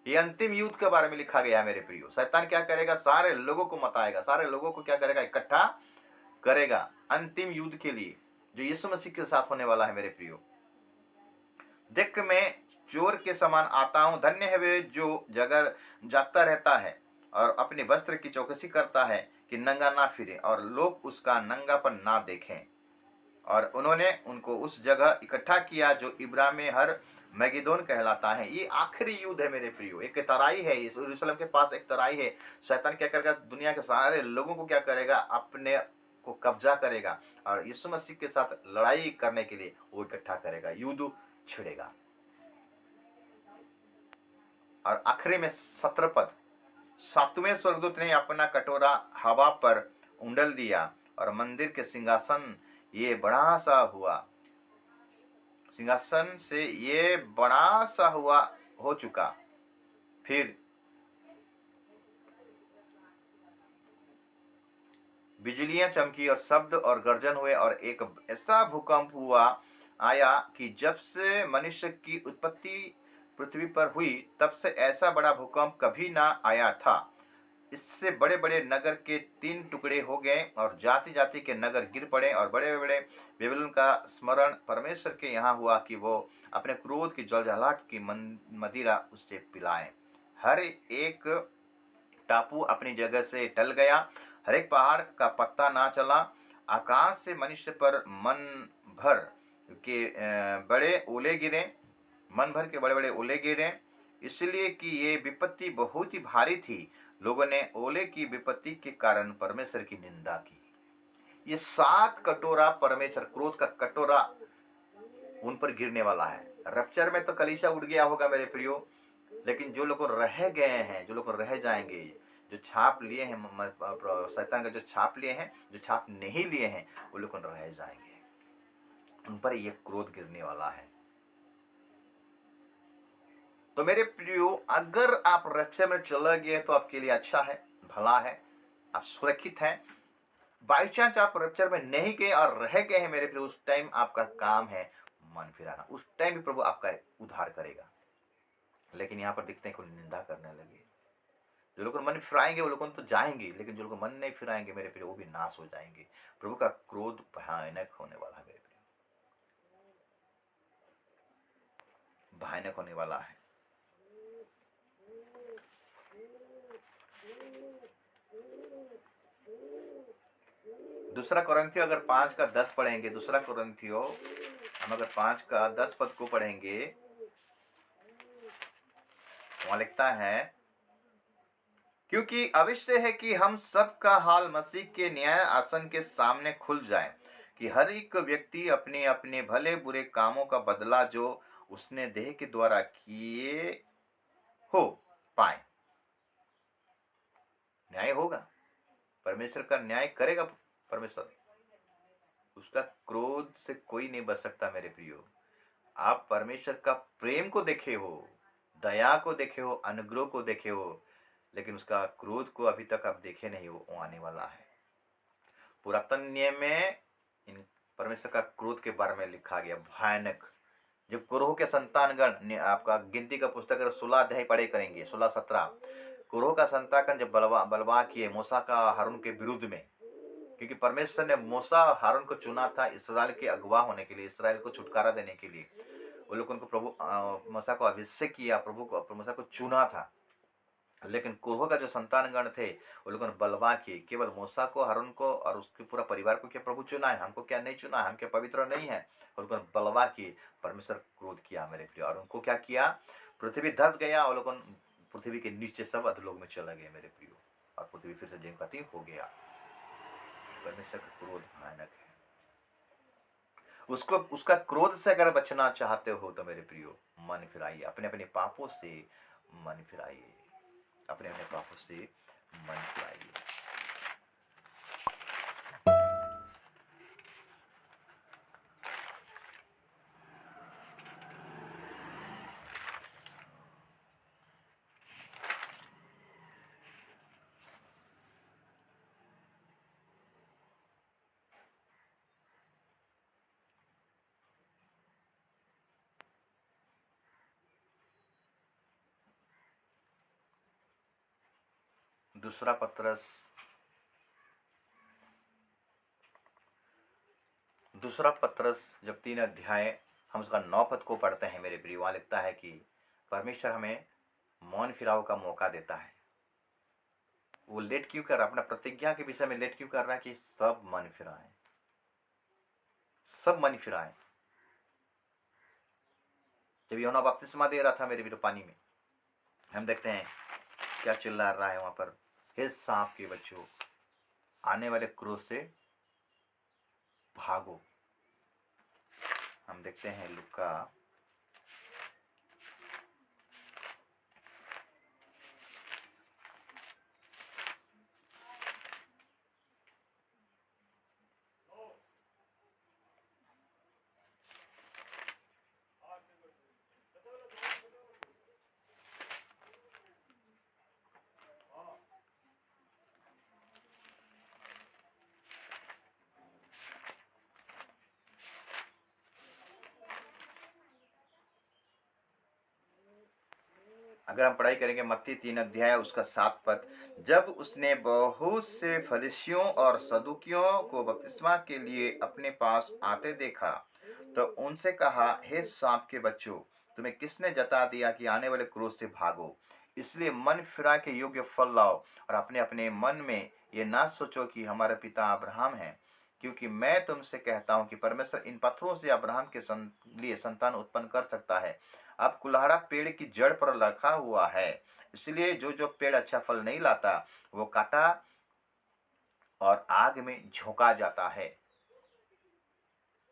ये अंतिम युद्ध के बारे में लिखा गया है मेरे प्रियो। शैतान क्या करेगा? सारे लोगों को मताएगा, सारे लोगों को क्या करेगा? इकट्ठा करेगा अंतिम युद्ध के लिए, जो यीशु मसीह के साथ होने वाला है मेरे प्रियो। देख मैं चोर के समान आता हूं, धन्य है वे जो जगह जागता रहता है और अपने वस्त्र की चौकसी करता है कि नंगा ना फिरे और लोग उसका नंगापन ना देखें। और उन्होंने उनको उस जगह इकट्ठा किया जो इब्रा में हर मैगिदोन कहलाता है। ये आखिरी युद्ध है मेरे प्रियो, एक तराई है, इस यरूशलेम के पास एक तराई है। शैतान क्या करेगा? दुनिया के सारे लोगों को क्या करेगा? अपने को कब्जा करेगा और यीशु मसीह के साथ लड़ाई करने के लिए वो इकट्ठा करेगा, युद्ध छिड़ेगा। और आखिरी में 17 पद, 7वें स्वर्गदूत ने अपना कटोरा हवा पर उंडल दिया और मंदिर के सिंहासन ये बड़ा सा हुआ, सिंहासन से ये बड़ा सा हुआ हो चुका। फिर बिजलियां चमकी और शब्द और गर्जन हुए और एक ऐसा भूकंप हुआ आया कि जब से मनुष्य की उत्पत्ति पृथ्वी पर हुई तब से ऐसा बड़ा भूकंप कभी ना आया था। इससे बड़े बड़े नगर के 3 टुकड़े हो गए और जाति जाति के नगर गिर पड़े और बड़े बड़े बेबीलोन का स्मरण परमेश्वर के यहाँ हुआ कि वो अपने क्रोध की जलजलाहट की मदिरा उससे पिलाए। हर एक टापू अपनी जगह से टल गया, हर एक पहाड़ का पत्ता ना चला। आकाश से मनुष्य पर भर के बड़े ओले गिरे मन भर के बड़े बड़े ओले गिरे, इसलिए कि ये विपत्ति बहुत ही भारी थी। लोगों ने ओले की विपत्ति के कारण परमेश्वर की निंदा की। ये 7 कटोरा परमेश्वर क्रोध का कटोरा उन पर गिरने वाला है। रप्चर में तो कलीसिया उड़ गया होगा मेरे प्रियो, लेकिन जो लोग रह गए हैं, जो लोग रह जाएंगे, जो छाप लिए हैं शैतान का, जो छाप लिए हैं, जो छाप नहीं लिए हैं, वो लोग रह जाएंगे। उन पर ये क्रोध गिरने वाला है। तो मेरे प्रियो, अगर आप रक्षा में चले गए तो आपके लिए अच्छा है, भला है, आप सुरक्षित हैं। बाई चांस आप रप्चर में नहीं गए और रह गए हैं मेरे प्रियो, उस टाइम आपका काम है मन फिराना। उस टाइम भी प्रभु आपका उद्धार करेगा। लेकिन यहाँ पर दिखते हैं कि निंदा करने लगे। जो लोग मन फिराएंगे वो लोग तो जाएंगे, लेकिन जो लोग मन नहीं फिराएंगे मेरे प्रियो, वो भी नाश हो जाएंगे। प्रभु का क्रोध भयानक होने वाला है मेरे प्रियो, भयानक होने वाला है। दूसरा कोरिन्थियों अगर 5:10 पढ़ेंगे, दूसरा कोरिन्थियों हम अगर 5:10 पद को पढ़ेंगे, वहां लिखता है, क्योंकि अवश्य है कि हम सबका हाल मसीह के न्याय आसन के सामने खुल जाए, कि हर एक व्यक्ति अपने अपने भले बुरे कामों का बदला जो उसने देह के द्वारा किए हो पाए। न्याय होगा, परमेश्वर का न्याय करेगा परमेश्वर। उसका क्रोध से कोई नहीं बच सकता मेरे प्रियो। आप परमेश्वर का प्रेम को देखे हो, दया को देखे हो, अनुग्रह को देखे हो, लेकिन उसका क्रोध को अभी तक आप देखे नहीं हो। वो आने वाला है। पुरातन नियम में इन परमेश्वर का क्रोध के बारे में लिखा गया, भयानक। जब कुरोह के संतानगण, आपका गिनती का पुस्तक 16 अध्याय पढ़े करेंगे, 16-17, कुरोह का संतानगण जब बलवा किए मूसा का हारून के विरुद्ध में, क्योंकि परमेश्वर ने मूसा हारून को चुना था इस्राएल के अगुवा होने के लिए, इस्राएल को छुटकारा देने के लिए। वो लोग उनको प्रभु मूसा को अभिषेक किया, प्रभु को मूसा को चुना था। लेकिन कुरोह का जो संतानगण थे वो लोगों ने बलवा किए। केवल मूसा को, हारून को और उसके पूरा परिवार को क्या प्रभु चुना है? हमको क्या नहीं चुना है? हम क्या पवित्र नहीं है? और लोगों ने बलवा किए। परमेश्वर क्रोध किया मेरे प्रिय, और उनको क्या किया? पृथ्वी धस गया और लोगों पृथ्वी के नीचे सब अधोलोक में चला गया मेरे प्रियो, और पृथ्वी फिर से जीवती हो गया। परमेश्वर का क्रोध भयानक है। उसको, उसका क्रोध से अगर बचना चाहते हो तो मेरे प्रियो मन फिराइए, अपने अपने पापों से मन फिराइए, अपने अपने पापों से मन फिराइए। दूसरा पत्रस जब 3 अध्याय हम उसका 9 पद को पढ़ते हैं मेरे प्रिय, वहां लिखता है कि परमेश्वर हमें मन फिराव का मौका देता है। वो लेट क्यों कर रहा? अपना प्रतिज्ञा के विषय में लेट क्यों कर रहा है? कि सब मन फिराएं, सब मन फिराएं। जब यूहन्ना बपतिस्मा दे रहा था मेरे प्रिय पानी में, हम देखते हैं क्या चिल्ला रहा है वहां पर, हे सांप के बच्चों, आने वाले क्रोध से भागो। हम देखते हैं लूका अगर हम पढ़ाई करेंगे मत्ती 3 अध्याय उसका 7 पद, जब उसने बहुत से फरीसियों और सदुकियों को बपतिस्मा के लिए अपने पास आते देखा तो उनसे कहा, हे सांप के बच्चों, तुम्हें किसने जता दिया कि आने वाले क्रोध से भागो? इसलिए मन फिरा के योग्य फल लाओ और अपने अपने मन में ये ना सोचो कि हमारे पिता अब्राहम है, क्योंकि मैं तुमसे कहता हूं कि परमेश्वर इन पत्थरों से अब्राहम के लिए संतान उत्पन्न कर सकता है। अब कुल्हाड़ा पेड़ की जड़ पर रखा हुआ है, इसलिए जो जो पेड़ अच्छा फल नहीं लाता वो काटा और आग में झोंका जाता है।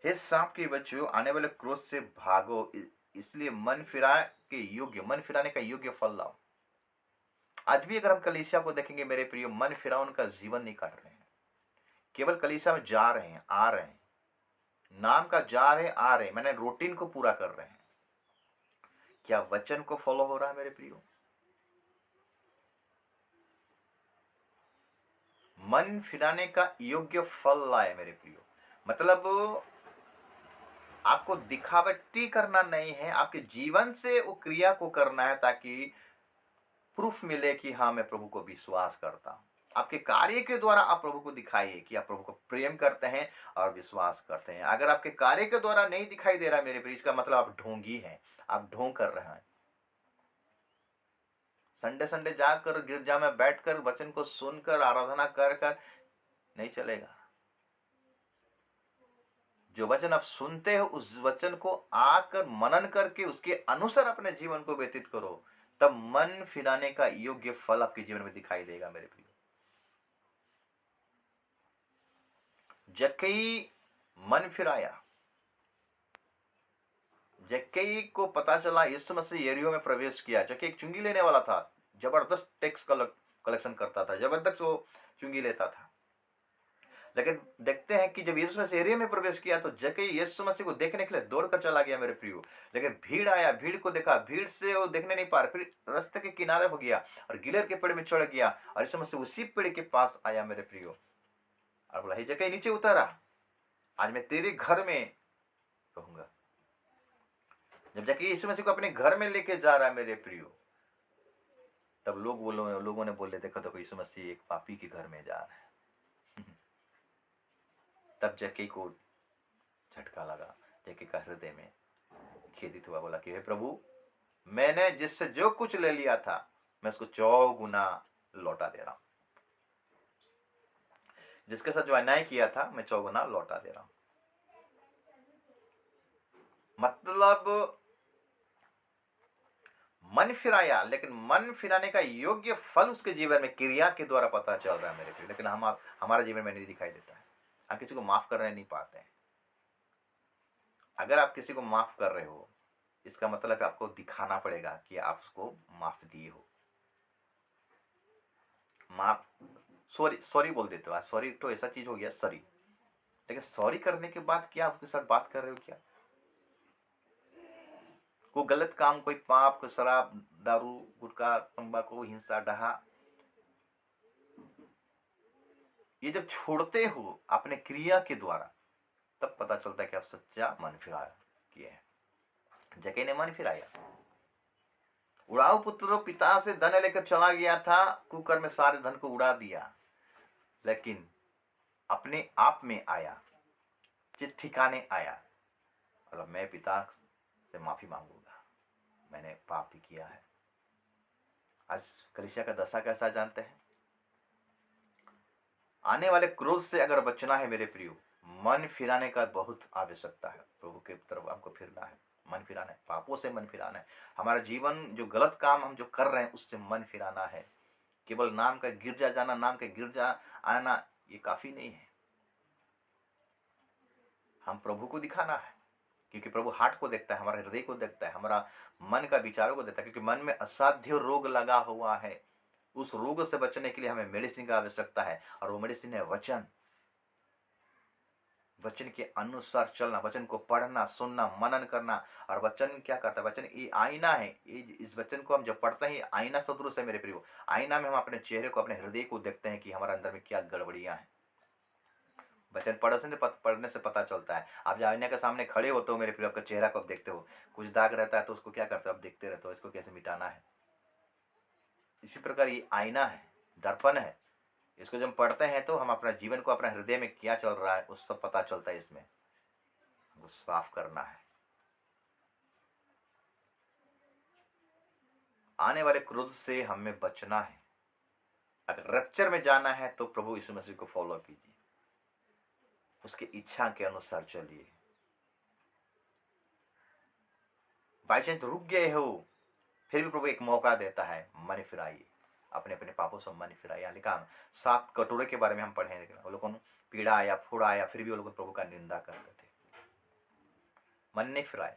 हे सांप के बच्चों, आने वाले क्रोध से भागो, इसलिए मन फिराने का योग्य फल लाओ। आज भी अगर हम कलीसिया को देखेंगे मेरे प्रियो, मन फिरा उनका जीवन नहीं काट रहे हैं, केवल कलीसिया में जा रहे हैं, आ रहे हैं, नाम का जा रहे आ रहे हैं, मैंने रूटीन को पूरा कर रहे हैं। क्या वचन को फॉलो हो रहा है मेरे प्रियो? मन फिराने का योग्य फल लाए मेरे प्रियो, मतलब आपको दिखावटी करना नहीं है, आपके जीवन से वो क्रिया को करना है ताकि प्रूफ मिले कि हाँ मैं प्रभु को विश्वास करता हूं। आपके कार्य के द्वारा आप प्रभु को दिखाइए कि आप प्रभु को प्रेम करते हैं और विश्वास करते हैं। अगर आपके कार्य के द्वारा नहीं दिखाई दे रहा मेरे प्रिय, इसका मतलब आप ढोंगी हैं, आप ढोंग कर रहे हैं। संडे संडे जाकर गिरजा में बैठकर वचन को सुनकर आराधना कर कर नहीं चलेगा। जो वचन आप सुनते हो उस वचन को आकर मनन करके उसके अनुसार अपने जीवन को व्यतीत करो, तब मन फिराने का योग्य फल आपके जीवन में दिखाई देगा मेरे प्रिय। जक्कई मन फिराया, जक्कई को पता चला यीशु मसीह यरीहो में प्रवेश किया। जक्कई एक चुंगी लेने वाला था, जबरदस्त टैक्स कलेक्शन करता था, जबरदस्त वो चुंगी लेता था। लेकिन देखते हैं कि जब यीशु मसीह यरीहो में प्रवेश किया तो जक्कई यीशु मसीह को देखने के लिए दौड़कर चला गया मेरे प्रियो। लेकिन भीड़ आया, भीड़ को देखा, भीड़ से वो देखने नहीं पा रहा, फिर रास्ते के किनारे हो गया और गिलर के पेड़ में चढ़ गया और यीशु मसीह उसी पेड़ के पास आया मेरे प्रियो और बोला, हे जक्कई नीचे उतारा, आज मैं तेरे घर में रहूंगा। जब जक्कई यीशु मसीह को अपने घर में लेके जा रहा है मेरे प्रियो, तब लोगों ने बोले, देखो देखो यीशु मसीह एक पापी के घर में जा रहा है। तब जक्कई को झटका लगा, जक्कई का हृदय में खेदित हुआ, बोला कि हे प्रभु, मैंने जिससे जो कुछ ले लिया था मैं उसको 100 गुना लौटा दे रहा हूं। जिसके साथ जो अन्याय किया था मैं 100 गुना लौटा दे रहा हूं। मतलब मन फिराया, लेकिन मन फिराने का योग्य फल उसके जीवन में क्रिया के द्वारा पता चल रहा है मेरे प्रिय, लेकिन हमारा जीवन में नहीं दिखाई देता है। आप किसी को माफ करने नहीं पाते हैं। अगर आप किसी को माफ कर रहे हो, इसका मतलब है आपको दिखाना पड़ेगा कि आप उसको माफ दिए हो। माफ सॉरी बोल देते हो, सॉरी तो ऐसा चीज हो गया सॉरी, लेकिन सॉरी करने के बाद क्या आपके साथ बात कर रहे हो? क्या कोई गलत काम, कोई पाप, कोई शराब, दारू, गुटखा, तंबाकू, हिंसा, डहा, ये जब छोड़ते हो अपने क्रिया के द्वारा, तब पता चलता है कि आप सच्चा मन फिराया किए हैं। जक्कई ने मन फिराया। उड़ाऊ पुत्र पिता से धन लेकर चला गया था, कुकर में सारे धन को उड़ा दिया, लेकिन अपने आप में आया, चित ठिकाने आया और मैं पिता से माफी मांगूंगा, मैंने पाप भी किया है। आज कलीसिया का दशा कैसा जानते हैं? आने वाले क्रोध से अगर बचना है मेरे प्रियो, मन फिराने का बहुत आवश्यकता है। प्रभु के तरफ हमको फिरना है, मन फिराना है, पापों से मन फिराना है। हमारा जीवन जो गलत काम हम जो कर रहे हैं उससे मन फिराना है। केवल नाम का गिरजा जाना, नाम का गिरजा आना ये काफी नहीं है। हम प्रभु को दिखाना है, क्योंकि प्रभु हार्ट को देखता है, हमारे हृदय को देखता है, हमारा मन का विचारों को देखता है। क्योंकि मन में असाध्य रोग लगा हुआ है, उस रोग से बचने के लिए हमें मेडिसिन की आवश्यकता है, और वो मेडिसिन है वचन। वचन के अनुसार चलना, वचन को पढ़ना, सुनना, मनन करना। और वचन क्या करता है? वचन ये आईना है। इस वचन को हम जब पढ़ते हैं, आईना सदृश है मेरे प्रियो। आईना में हम अपने चेहरे को, अपने हृदय को देखते हैं कि हमारे अंदर में क्या गड़बड़ियां हैं। वचन पढ़ने से पता चलता है। आप जब आईने के सामने खड़े होते हो मेरे प्रियो, आपका चेहरा को आप देखते हो, कुछ दाग रहता है तो उसको क्या करते हो? आप देखते रहते हो, इसको कैसे मिटाना है। इसी प्रकार ये आईना है, दर्पण है। इसको जब हम पढ़ते हैं तो हम अपना जीवन को, अपना हृदय में क्या चल रहा है उस सब पता चलता है। इसमें वो साफ करना है। आने वाले क्रोध से हमें बचना है। अगर रैप्चर में जाना है तो प्रभु यीशु मसीह को फॉलो कीजिए, उसकी इच्छा के अनुसार चलिए। बाई चांस रुक गए हो, फिर भी प्रभु एक मौका देता है, मन फिराइए, अपने अपने पापों से मन फिराइए। लिखा 7 कटोरे के बारे में हम पढ़े, वो लोगों को पीड़ा आया, फोड़ा आया, फिर भी वो लोग प्रभु का निंदा करते थे, मन नहीं फिराए।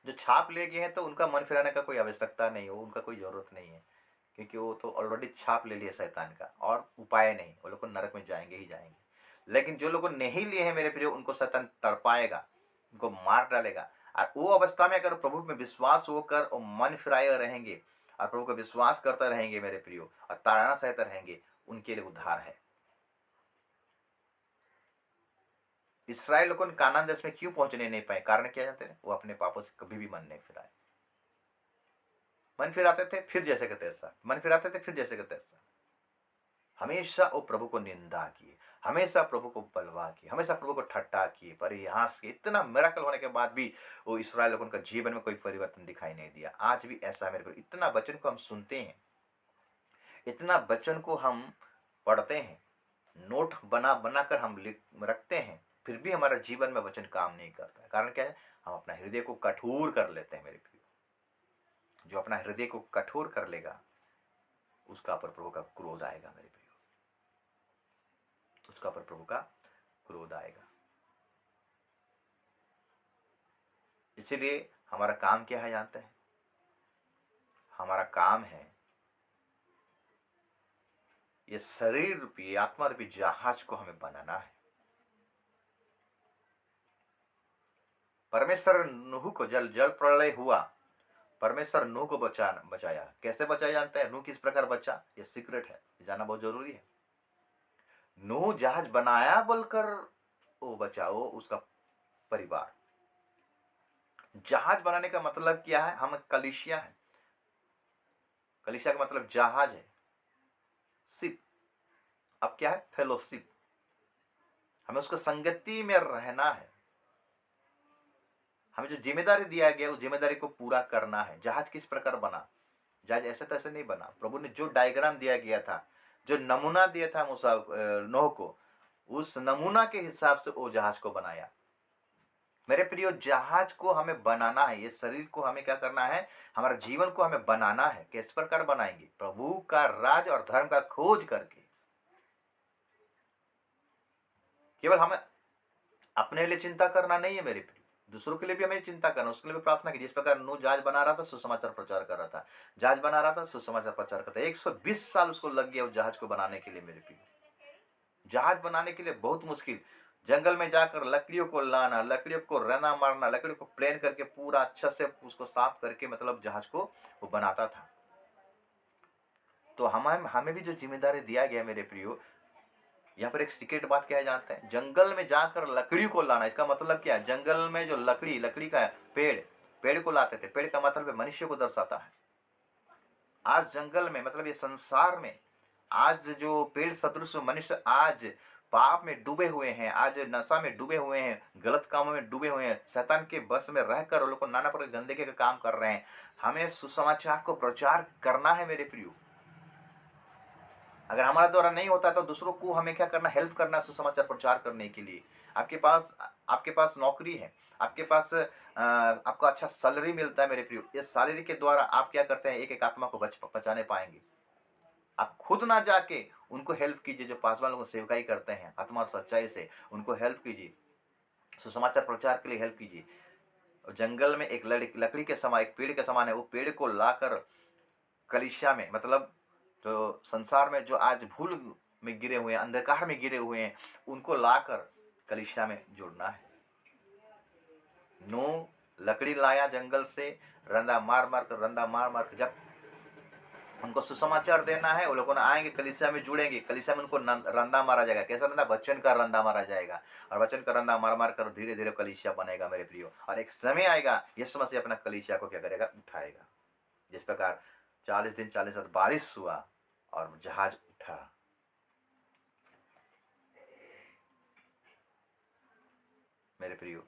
जो छाप ले गए हैं तो उनका मन फिराने का कोई आवश्यकता नहीं हो, उनका कोई जरूरत नहीं है, क्योंकि वो तो ऑलरेडी छाप ले लिए शैतान का, और उपाय नहीं, वो लोग को नरक में जाएंगे ही जाएंगे। लेकिन जो लोग नहीं लिए हैं मेरे प्रिय, उनको शैतान तड़पाएगा, उनको मार डालेगा। और वो अवस्था में अगर प्रभु में विश्वास होकर और मन फिराए रहेंगे और प्रभु का विश्वास करते रहेंगे मेरे प्रियो, और ताड़ना सहते रहेंगे, उनके लिए उद्धार है। इस्राएल लोगों ने कानान देश में क्यों पहुंचने नहीं पाए? कारण क्या जानते हैं? वो अपने पापों से कभी भी मन नहीं फिराए। मन फिराते थे फिर जैसे का तैसा, मन फिराते थे फिर जैसे का तैसा। हमेशा वो प्रभु को निंदा किए, हमेशा प्रभु को बलवा किए, हमेशा प्रभु को ठट्टा किए, परिहास किए। इतना मिराकल होने के बाद भी वो इस्राएल लोगों का जीवन में कोई परिवर्तन दिखाई नहीं दिया। आज भी ऐसा है मेरे को। इतना वचन को हम सुनते हैं, इतना वचन को हम पढ़ते हैं, नोट बना बना कर हम लिख रखते हैं, फिर भी हमारा जीवन में वचन काम नहीं करता है। कारण क्या है? हम अपना हृदय को कठोर कर लेते हैं मेरे प्रियो। जो अपना हृदय को कठोर कर लेगा, उसका पर प्रभु का क्रोध आएगा मेरे प्रियो, उसका पर प्रभु का क्रोध आएगा। इसलिए हमारा काम क्या है जानते हैं? हमारा काम है ये शरीर रूपी, आत्मा रूपी जहाज को हमें बनाना है। परमेश्वर नूह को जल प्रलय हुआ, परमेश्वर नूह को बचाया। कैसे बचाया जानते हैं? नूह किस प्रकार बचा, ये सीक्रेट है, जानना बहुत जरूरी है। नूह जहाज बनाया बोलकर वो बचाओ उसका परिवार। जहाज बनाने का मतलब क्या है? हम कलीसिया है, कलीसिया का मतलब जहाज है, शिप। अब क्या है? फेलोशिप। हमें उसका संगति में रहना है। हमें जो जिम्मेदारी दिया गया उस जिम्मेदारी को पूरा करना है। जहाज किस प्रकार बना? जहाज ऐसे तैसे नहीं बना। प्रभु ने जो डायग्राम दिया गया था, जो नमूना दिया था मूसा नूह को, उस नमूना के हिसाब से वो जहाज को बनाया। मेरे प्रियो, जहाज को हमें बनाना है। ये शरीर को हमें क्या करना है? हमारे जीवन को हमें बनाना है। किस प्रकार बनाएंगे? प्रभु का राज और धर्म का खोज करके। केवल हमें अपने लिए चिंता करना नहीं है मेरे प्रियो, दूसरों के लिए भी हमें चिंता करना, उसके लिए भी प्रार्थना की। जिस प्रकार नूह जहाज बना रहा था, सुसमाचार प्रचार कर रहा था, जहाज बना रहा था, सुसमाचार प्रचार करता। 120 साल उसको लग गया उस जहाज को बनाने के लिए मेरे प्रियो। जहाज बनाने के लिए बहुत मुश्किल, जंगल में जाकर लकड़ियों को लाना, लकड़ियों को रना मारना, लकड़ियों को प्लेन करके पूरा अच्छा से उसको साफ करके मतलब जहाज को वो बनाता था। तो हमें भी जो जिम्मेदारी दिया गया मेरे प्रियो, यहाँ पर एक सीक्रेट बात क्या है जानते हैं? जंगल में जाकर लकड़ी को लाना। इसका मतलब क्या है? जंगल में जो लकड़ी का पेड़ को लाते थे। पेड़ का मतलब मनुष्य को दर्शाता है। आज जंगल में मतलब ये संसार में आज जो पेड़ सदृश मनुष्य आज पाप में डूबे हुए हैं, आज नशा में डूबे हुए हैं, गलत कामों में डूबे हुए हैं, शैतान के बस में रहकर वो लोग को नाना प्रकार गंदगी का काम कर रहे हैं। हमें सुसमाचार को प्रचार करना है मेरे प्रियो। अगर हमारे द्वारा नहीं होता तो दूसरों को हमें क्या करना? हेल्प करना सुसमाचार प्रचार करने के लिए। आपके पास नौकरी है, आपके पास आपको अच्छा सैलरी मिलता है मेरे प्रियो। इस सैलरी के द्वारा आप क्या करते हैं? एक एक आत्मा को बचाने पाएंगे। आप खुद ना जाके उनको हेल्प कीजिए, जो पास वालों को सेवकाई करते हैं आत्मा और सच्चाई से, उनको हेल्प कीजिए, सुसमाचार प्रचार के लिए हेल्प कीजिए। जंगल में एक लकड़ी के समान, एक पेड़ के समान है। वो पेड़ को लाकर कलीसिया में, मतलब जो संसार में जो आज भूल में गिरे हुए हैं, अंधकार में गिरे हुए हैं, उनको लाकर कलीसिया में जोड़ना है। नूह लकड़ी लाया जंगल से, रंदा मार मार कर जब उनको सुसमाचार देना है, वो लोगों ने आएंगे, कलीसिया में जुड़ेंगे, कलीसिया में उनको रंदा मारा जाएगा। कैसा रंदा? वचन का रंदा मारा जाएगा, और वचन का रंदा मार मार कर धीरे धीरे कलीसिया बनेगा मेरे प्रियो। और एक समय आएगा, यीशु मसीह अपना कलीसिया को क्या करेगा? उठाएगा। जिस प्रकार 40 दिन 40 रात बारिश हुआ और जहाज उठा। मेरे प्रियो,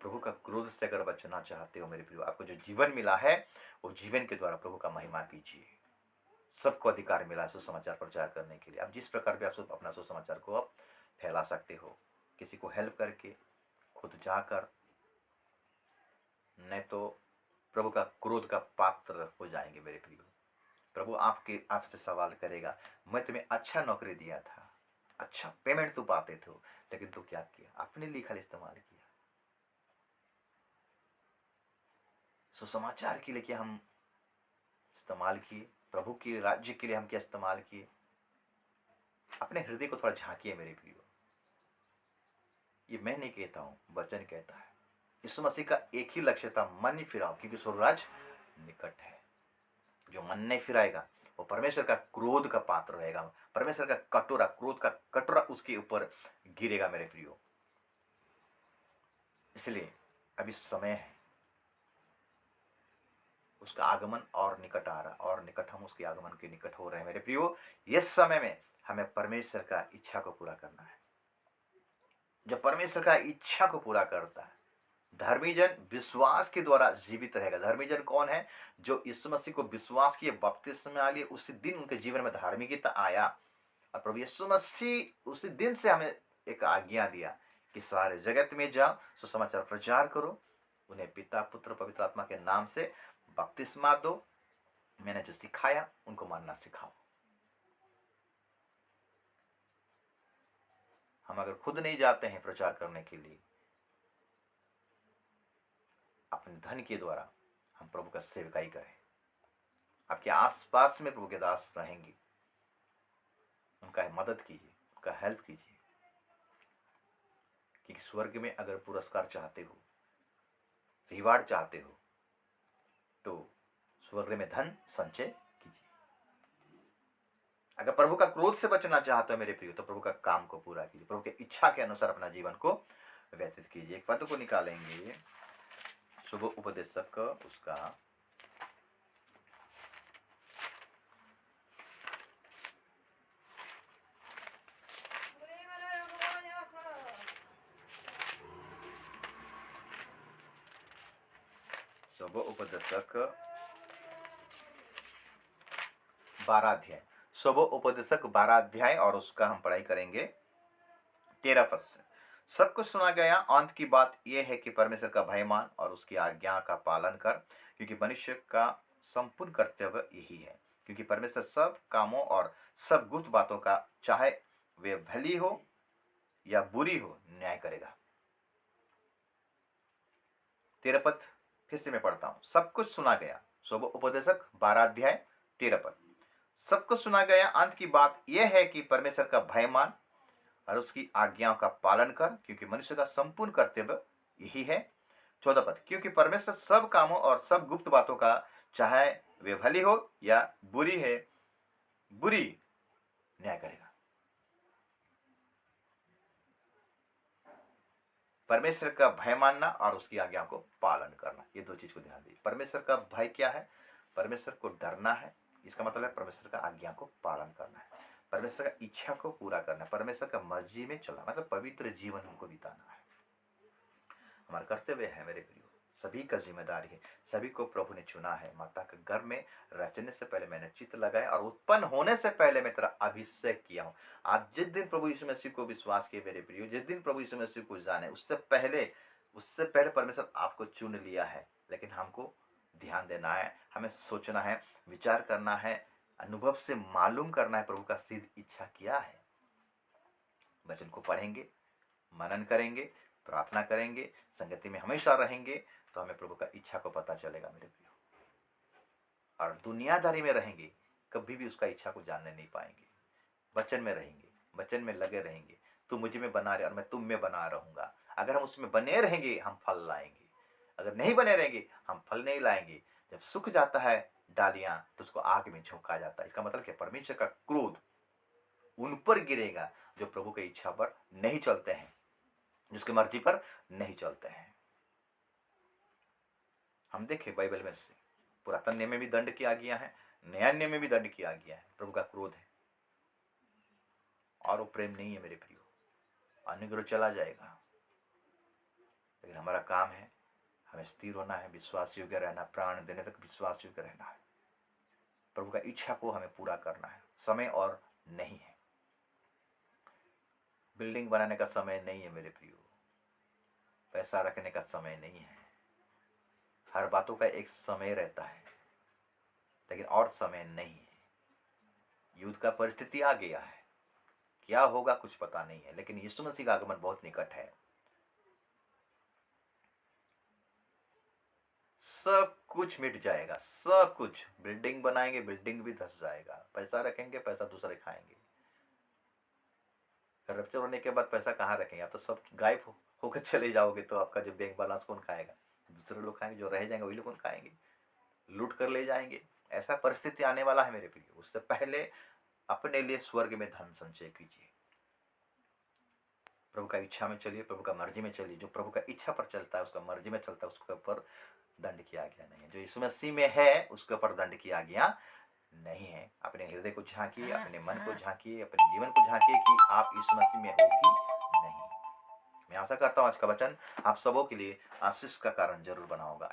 प्रभु का क्रोध से अगर बचना चाहते हो मेरे प्रियो, आपको जो जीवन मिला है वो जीवन के द्वारा प्रभु का महिमा कीजिए। सबको अधिकार मिला है सुसमाचार प्रचार करने के लिए। आप जिस प्रकार भी आप अपना सुसमाचार को आप फैला सकते हो, किसी को हेल्प करके, खुद जाकर, नहीं तो प्रभु का क्रोध का पात्र हो जाएंगे मेरे प्रियो। प्रभु आपसे सवाल करेगा, मैं तुम्हें अच्छा नौकरी दिया था, अच्छा पेमेंट तो पाते थे, लेकिन तू क्या किया? अपने लिए खाली इस्तेमाल किया। सुसमाचार के लिए क्या हम इस्तेमाल किए? प्रभु के राज्य के लिए हम क्या इस्तेमाल किए? अपने हृदय को थोड़ा झांकिए मेरे प्रियो। ये मैं नहीं कहता हूं, वचन कहता है। यीशु मसीह का एक ही लक्ष्य था, मन फिराओ, क्योंकि स्वर्गराज निकट है। जो मन नहीं फिराएगा वो परमेश्वर का क्रोध का पात्र रहेगा। परमेश्वर का कटोरा, क्रोध का कटोरा उसके ऊपर गिरेगा मेरे प्रियो। इसलिए अभी समय है, उसका आगमन और निकट आ रहा, और निकट हम उसके आगमन के निकट हो रहे हैं मेरे प्रियो। इस समय में हमें परमेश्वर का इच्छा को पूरा करना है। जो परमेश्वर का इच्छा को पूरा करता है, धर्मी जन विश्वास के द्वारा जीवित रहेगा। धर्मी जन कौन है? जो यीशु मसीह को विश्वास किए, बपतिस्मा लिए, उसी दिन उनके जीवन में धार्मिकता आया। और प्रभु यीशु मसीह उसी दिन से हमें एक आज्ञा दिया कि सारे जगत में जाओ, सुसमाचार प्रचार करो, उन्हें पिता पुत्र पवित्र आत्मा के नाम से बपतिस्मा दो, मैंने जो सिखाया उनको मानना सिखाओ। हम अगर खुद नहीं जाते हैं प्रचार करने के लिए, अपने धन के द्वारा हम प्रभु का सेवकाई करें। आपके आसपास में प्रभु के दास रहेंगे, उनका मदद कीजिए, उनका हेल्प कीजिए। क्योंकि स्वर्ग में अगर पुरस्कार चाहते हो, रिवार्ड चाहते हो, तो स्वर्ग में धन संचय कीजिए। अगर प्रभु का क्रोध से बचना चाहते हो मेरे प्रिय, तो प्रभु का काम को पूरा कीजिए। प्रभु के इच्छा के अनुसार अपना जीवन को व्यतीत कीजिए। एक पद को निकालेंगे, शुभ उपदेशक उसका 12 अध्याय, शुभ उपदेशक 12 अध्याय, और उसका हम पढ़ाई करेंगे 13 पद से। सब कुछ सुना गया, अंत की बात यह है कि परमेश्वर का भय मान और उसकी आज्ञा का पालन कर, क्योंकि मनुष्य का संपूर्ण कर्तव्य यही है। क्योंकि परमेश्वर सब कामों और सब गुप्त बातों का, चाहे वे भली हो या बुरी हो, न्याय करेगा। 13 पद फिर से मैं पढ़ता हूं। सब कुछ सुना गया, शुभ उपदेशक 12 अध्याय 13 पद। सब कुछ सुना गया, अंत की बात यह है कि परमेश्वर का भय मान और उसकी आज्ञाओं का पालन कर, क्योंकि मनुष्य का संपूर्ण कर्तव्य यही है। 14 पद, क्योंकि परमेश्वर सब कामों और सब गुप्त बातों का, चाहे वे भली हो या बुरी, न्याय करेगा। परमेश्वर का भय मानना और उसकी आज्ञा को पालन करना, ये दो चीज को ध्यान दीजिए। परमेश्वर का भय क्या है? परमेश्वर को डरना है। इसका मतलब है परमेश्वर का आज्ञा को पालन करना है, परमेश्वर का इच्छा को पूरा करना है, परमेश्वर का मर्जी में चलना, मतलब पवित्र जीवन हमको बिताना है। हमारा कर्तव्य है मेरे प्रियो, सभी का जिम्मेदारी है। सभी को प्रभु ने चुना है। माता के गर्भ में रचने से पहले मैंने चित्त लगाया, और उत्पन्न होने से पहले मैं तेरा अभिषेक किया हूँ। आप जिस दिन प्रभु यीशु मसीह को विश्वास किए मेरे प्रियो, जिस दिन प्रभु यीशु मसीह को जाने, उससे पहले परमेश्वर आपको चुन लिया है। लेकिन हमको ध्यान देना है, हमें सोचना है, विचार करना है, अनुभव से मालूम करना है प्रभु का सिद्ध इच्छा क्या है। वचन को पढ़ेंगे, मनन करेंगे, प्रार्थना करेंगे, संगति में हमेशा रहेंगे, तो हमें प्रभु का इच्छा को पता चलेगा मेरे प्रियो। और दुनियादारी में रहेंगे, कभी भी उसका इच्छा को जानने नहीं पाएंगे। वचन में रहेंगे, वचन में लगे रहेंगे, तू मुझे में बना रहे और मैं तुम में बना रहूंगा। अगर हम उसमें बने रहेंगे हम फल लाएंगे, अगर नहीं बने रहेंगे हम फल नहीं लाएंगे। जब सूख जाता है डालियां तो उसको आग में झोंका जाता है। इसका मतलब क्या? परमेश्वर का क्रोध उन पर गिरेगा जो प्रभु की इच्छा पर नहीं चलते हैं, जिसकी मर्जी पर नहीं चलते हैं। हम देखें बाइबल में से पुरातन नियम में भी दंड किया गया है, नया नियम में भी दंड किया गया है। प्रभु का क्रोध है और वो प्रेम नहीं है मेरे प्रियो। अनुग्रह चला जाएगा, लेकिन हमारा काम है, हमें स्थिर होना है, विश्वास योग्य रहना, प्राण देने तक विश्वास योग्य रहना है। प्रभु का इच्छा को हमें पूरा करना है। समय और नहीं है, बिल्डिंग बनाने का समय नहीं है मेरे प्रियो, पैसा रखने का समय नहीं है। हर बातों का एक समय रहता है, लेकिन और समय नहीं है। युद्ध का परिस्थिति आ गया है, क्या होगा कुछ पता नहीं है, लेकिन यीशु मसीह का आगमन बहुत निकट है। सब कुछ मिट जाएगा, सब कुछ। बिल्डिंग बनाएंगे, बिल्डिंग भी धस जाएगा। पैसा रखेंगे, पैसा दूसरे खाएंगे। रप्चर होने के बाद पैसा कहाँ रखेंगे? आप तो सब गायब होकर चले जाओगे, तो आपका जो बैंक बैलेंस कौन खाएगा? दूसरे लोग खाएंगे, जो रह जाएंगे वही लोग कौन खाएंगे? लूट कर ले जाएंगे। ऐसा परिस्थिति आने वाला है मेरे प्रिय। उससे पहले अपने लिए स्वर्ग में धन संचय कीजिए। प्रभु का इच्छा में चलिए, प्रभु का मर्जी में चलिए। जो प्रभु का इच्छा पर चलता है, उसका मर्जी में चलता है, उसके ऊपर दंड किया गया नहीं है। जो यीशु मसीह में है, उसके ऊपर दंड किया गया नहीं है। अपने हृदय को झांकिए, अपने मन को झांकिए, अपने जीवन को झांकिए कि आप यीशु मसीह में हो कि नहीं। मैं आशा करता हूँ आज का वचन आप सबों के लिए आशीष का कारण जरूर बना होगा।